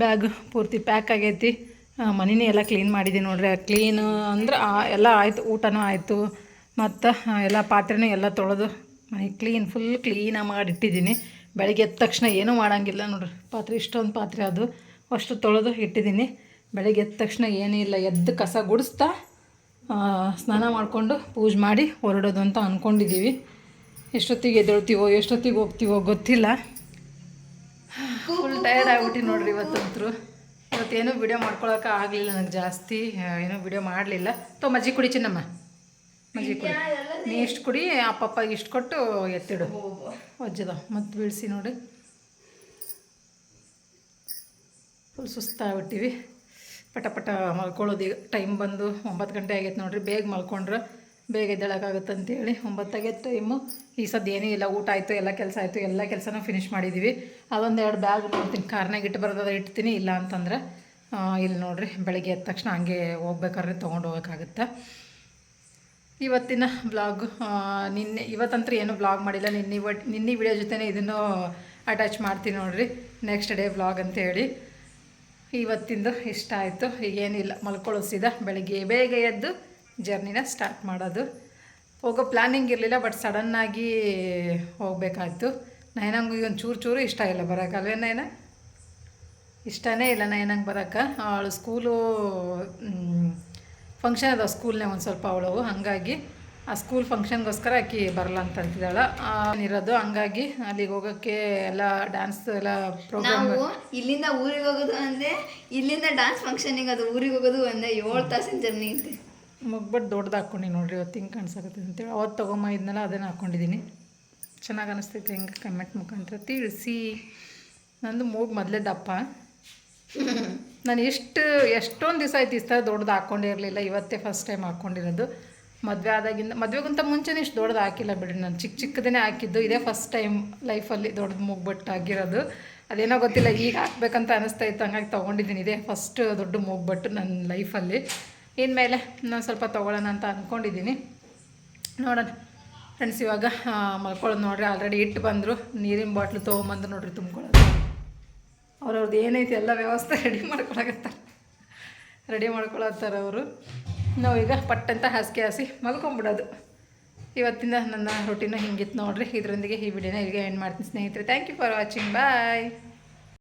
ಬ್ಯಾಗ್ ಪೂರ್ತಿ ಪ್ಯಾಕ್ ಆಗೈತಿ. ಮನೆಯೇ ಎಲ್ಲ ಕ್ಲೀನ್ ಮಾಡಿದ್ದೀನಿ ನೋಡ್ರಿ. ಕ್ಲೀನ್ ಅಂದ್ರೆ ಎಲ್ಲ ಆಯಿತು, ಊಟನೂ ಆಯಿತು, ಮತ್ತು ಎಲ್ಲ ಪಾತ್ರೆನೂ ಎಲ್ಲ ತೊಳೆದು ಮನೆ ಫುಲ್ ಕ್ಲೀನಾಗಿ ಮಾಡಿಟ್ಟಿದ್ದೀನಿ. ಬೆಳಗ್ಗೆ ಎದ್ದ ತಕ್ಷಣ ಏನೂ ಮಾಡೋಂಗಿಲ್ಲ ನೋಡ್ರಿ. ಪಾತ್ರೆ ಇಷ್ಟೊಂದು ಪಾತ್ರೆ ಅದು ಅಷ್ಟು ತೊಳೆದು ಇಟ್ಟಿದ್ದೀನಿ. ಬೆಳಗ್ಗೆ ಎದ್ದ ತಕ್ಷಣ ಏನೂ ಇಲ್ಲ, ಎದ್ದು ಕಸ ಗುಡಿಸ್ತಾ ಸ್ನಾನ ಮಾಡಿಕೊಂಡು ಪೂಜೆ ಮಾಡಿ ಹೊರಡೋದು ಅಂತ ಅಂದ್ಕೊಂಡಿದ್ದೀವಿ. ಎಷ್ಟೊತ್ತಿಗೆ ಎದ್ದೇಳ್ತೀವೋ ಎಷ್ಟೊತ್ತಿಗೆ ಹೋಗ್ತೀವೋ ಗೊತ್ತಿಲ್ಲ. ಫುಲ್ ಟಯರ್ಡ್ ಆಗ್ಬಿಟ್ಟು ನೋಡ್ರಿ ಇವತ್ತಂತರೂ. ಇವತ್ತೇನೂ ವಿಡಿಯೋ ಮಾಡ್ಕೊಳಕ್ಕೆ ಆಗಲಿಲ್ಲ ನನಗೆ, ಜಾಸ್ತಿ ಏನೂ ವಿಡಿಯೋ ಮಾಡಲಿಲ್ಲ. ಮಜ್ಜಿ ಕುಡಿ ಚಿನ್ನಮ್ಮ, ಮಜ್ಜಿ ಕುಡಿ. ನೀ ಇಷ್ಟು ಕುಡಿ, ಆ ಪಪ್ಪಾಗೆ ಇಷ್ಟು ಕೊಟ್ಟು ಎತ್ತಿಡು ವಜ್ಜದ ಮತ್ತು ಬೀಳಿಸಿ ನೋಡಿ. ಫುಲ್ ಸುಸ್ತಾಗ್ಬಿಟ್ಟಿವಿ. ಪಟ ಮಲ್ಕೊಳ್ಳೋದು. ಈಗ ಟೈಮ್ ಬಂದು 9 ಗಂಟೆ ಆಗೈತೆ ನೋಡ್ರಿ. ಬೇಗ ಮಲ್ಕೊಂಡ್ರೆ ಬೇಗ ಎದ್ದೇಳೋಕ್ಕಾಗುತ್ತೆ ಅಂತೇಳಿ 9 ಆಗೈತೆ ಟೈಮು. ಈ ಸದ್ದು ಏನೂ ಇಲ್ಲ, ಊಟ ಆಯಿತು, ಎಲ್ಲ ಕೆಲಸ ಆಯಿತು, ಎಲ್ಲ ಕೆಲಸನೂ ಫಿನಿಷ್ ಮಾಡಿದ್ದೀವಿ. ಅದೊಂದೆರಡು ಬ್ಯಾಗ್ ನೋಡ್ತೀನಿ, ಕಾರ್ನಾಗ ಇಟ್ಟು ಬರೋದ ಇಡ್ತೀನಿ. ಇಲ್ಲ ಅಂತಂದ್ರೆ ಇಲ್ಲಿ ನೋಡ್ರಿ ಬೆಳಗ್ಗೆ ಎದ್ದ ತಕ್ಷಣ ಹಂಗೆ ಹೋಗ್ಬೇಕಾದ್ರೆ ತೊಗೊಂಡು ಹೋಗೋಕ್ಕಾಗುತ್ತೆ. ಇವತ್ತಿನ ವ್ಲಾಗ್ ಇವತ್ತಂತೂ ಏನೂ ವ್ಲಾಗ್ ಮಾಡಿಲ್ಲ. ನಿನ್ನೆ ವಿಡಿಯೋ ಜೊತೆನೇ ಇದನ್ನು ಅಟ್ಯಾಚ್ ಮಾಡ್ತೀನಿ ನೋಡ್ರಿ, ನೆಕ್ಸ್ಟ್ ಡೇ ವ್ಲಾಗ್ ಅಂತೇಳಿ. ಇವತ್ತಿಂದು ಇಷ್ಟ ಆಯಿತು. ಈಗೇನಿಲ್ಲ, ಮಲ್ಕೊಳ್ಳೋದು ಸೀದಾ ಬೆಳಗ್ಗೆ ಬೇಗ ಎದ್ದು ಜರ್ನಿನ ಸ್ಟಾರ್ಟ್ ಮಾಡೋದು. ಹೋಗೋ ಪ್ಲ್ಯಾನಿಂಗ್ ಇರಲಿಲ್ಲ, ಬಟ್ ಸಡನ್ನಾಗಿ ಹೋಗಬೇಕಾಯ್ತು. ನೈನಂಗೂ ಈಗ ಒಂದು ಚೂರು ಇಷ್ಟ ಇಲ್ಲ ಬರೋಕೆ, ಅಲ್ವೇ ನೈನ? ಇಷ್ಟನೇ ಇಲ್ಲ ನೈನಂಗೆ ಬರೋಕೆ. ಅವಳು ಸ್ಕೂಲು ಫಂಕ್ಷನ್ ಅದಾವ ಸ್ಕೂಲ್ನೇ ಒಂದು ಸ್ವಲ್ಪ ಅವಳು, ಹಾಗಾಗಿ ಆ ಸ್ಕೂಲ್ ಫಂಕ್ಷನ್ಗೋಸ್ಕರ ಆಕಿ ಬರಲ್ಲ ಅಂತ ಅಂತಿದ್ದಾಳೆ ಇರೋದು. ಹಂಗಾಗಿ ಅಲ್ಲಿಗೆ ಹೋಗೋಕ್ಕೆ ಎಲ್ಲ ಡ್ಯಾನ್ಸ್ ಎಲ್ಲ ಪ್ರೋಗ್ರಾಮ್. ನಾವು ಇಲ್ಲಿಂದ ಊರಿಗೆ ಹೋಗೋದು ಅಂದರೆ, ಇಲ್ಲಿಂದ ಡ್ಯಾನ್ಸ್ ಫಂಕ್ಷನಿಗೆ ಅದು ಊರಿಗೆ ಹೋಗೋದು ಒಂದೇ 7 ತಾಸಿನ ಜರ್ನಿ ಐತೆ. ಮುಗ್ಬಿಟ್ಟು ದೊಡ್ಡದು ಹಾಕ್ಕೊಂಡು ನೋಡ್ರಿ, ಇವತ್ತು ಹಿಂಗೆ ಕಾಣಿಸಕತ್ತೆ ಅಂತೇಳಿ ಅವತ್ತು ತೊಗೊಂಬ ಅದನ್ನು ಹಾಕ್ಕೊಂಡಿದ್ದೀನಿ. ಚೆನ್ನಾಗಿ ಅನ್ನಿಸ್ತೈತೆ, ಹೆಂಗೆ ಕಮೆಂಟ್ ಮುಖಾಂತರ ತಿಳಿಸಿ. ನಂದು ಮೂಗು ಮೊದಲೇ ದಪ್ಪ. ನಾನು ಎಷ್ಟೊಂದು ದಿವಸ ಆಯ್ತು ಇಷ್ಟ ದೊಡ್ಡದು ಹಾಕ್ಕೊಂಡೇ ಇರಲಿಲ್ಲ. ಇವತ್ತೇ ಫಸ್ಟ್ ಟೈಮ್ ಹಾಕ್ಕೊಂಡಿರೋದು. ಮದುವೆಗಿಂತ ಮುಂಚೆನೇ ಇಷ್ಟು ದೊಡ್ಡದು ಹಾಕಿಲ್ಲ ಬಿಡ್ರಿ. ನಾನು ಚಿಕ್ಕದೇ ಹಾಕಿದ್ದು, ಇದೇ ಫಸ್ಟ್ ಟೈಮ್ ಲೈಫಲ್ಲಿ ದೊಡ್ಡದು ಮೂಗ್ಬಟ್ಟು ಆಗಿರೋದು. ಅದೇನೋ ಗೊತ್ತಿಲ್ಲ, ಈಗ ಹಾಕ್ಬೇಕಂತ ಅನ್ನಿಸ್ತಾ ಇತ್ತು, ಹಂಗಾಗಿ ತೊಗೊಂಡಿದ್ದೀನಿ. ಇದೇ ಫಸ್ಟ್ ದೊಡ್ಡ ಮೂಗ್ಬಟ್ಟು ನನ್ನ ಲೈಫಲ್ಲಿ. ಇನ್ಮೇಲೆ ನಾನು ಸ್ವಲ್ಪ ತೊಗೊಳ್ಳೋಣ ಅಂತ ಅಂದ್ಕೊಂಡಿದ್ದೀನಿ. ನೋಡೋಣ ಫ್ರೆಂಡ್ಸ್. ಇವಾಗ ಮಲ್ಕೊಳ್ಳೋದು ನೋಡ್ರಿ. ಆಲ್ರೆಡಿ ಇಟ್ಟು ಬಂದರು, ನೀರಿನ ಬಾಟ್ಲು ತೊಗೊಂಬಂದು ನೋಡ್ರಿ ತುಂಬ್ಕೊಳ್ಳೋದು. ಅವ್ರವ್ರದ್ದು ಏನೈತಿ ಎಲ್ಲ ವ್ಯವಸ್ಥೆ ರೆಡಿ ಮಾಡ್ಕೊಳತ್ತಾರೆ ಅವರು. ನಾವೀಗ ಪಟ್ಟಂತ ಹಾಸಿ ಮಲ್ಕೊಂಬಿಡೋದು. ಇವತ್ತಿಂದ ನನ್ನ ರೊಟೀನು ಹಿಂಗಿತ್ತು ನೋಡ್ರಿ. ಇದರೊಂದಿಗೆ ಈ ವಿಡಿಯೋನ ಇಲ್ಲಿಗೆ ಎಂಡ್ ಮಾಡ್ತೀನಿ ಸ್ನೇಹಿತರೆ. Thank you for watching. Bye.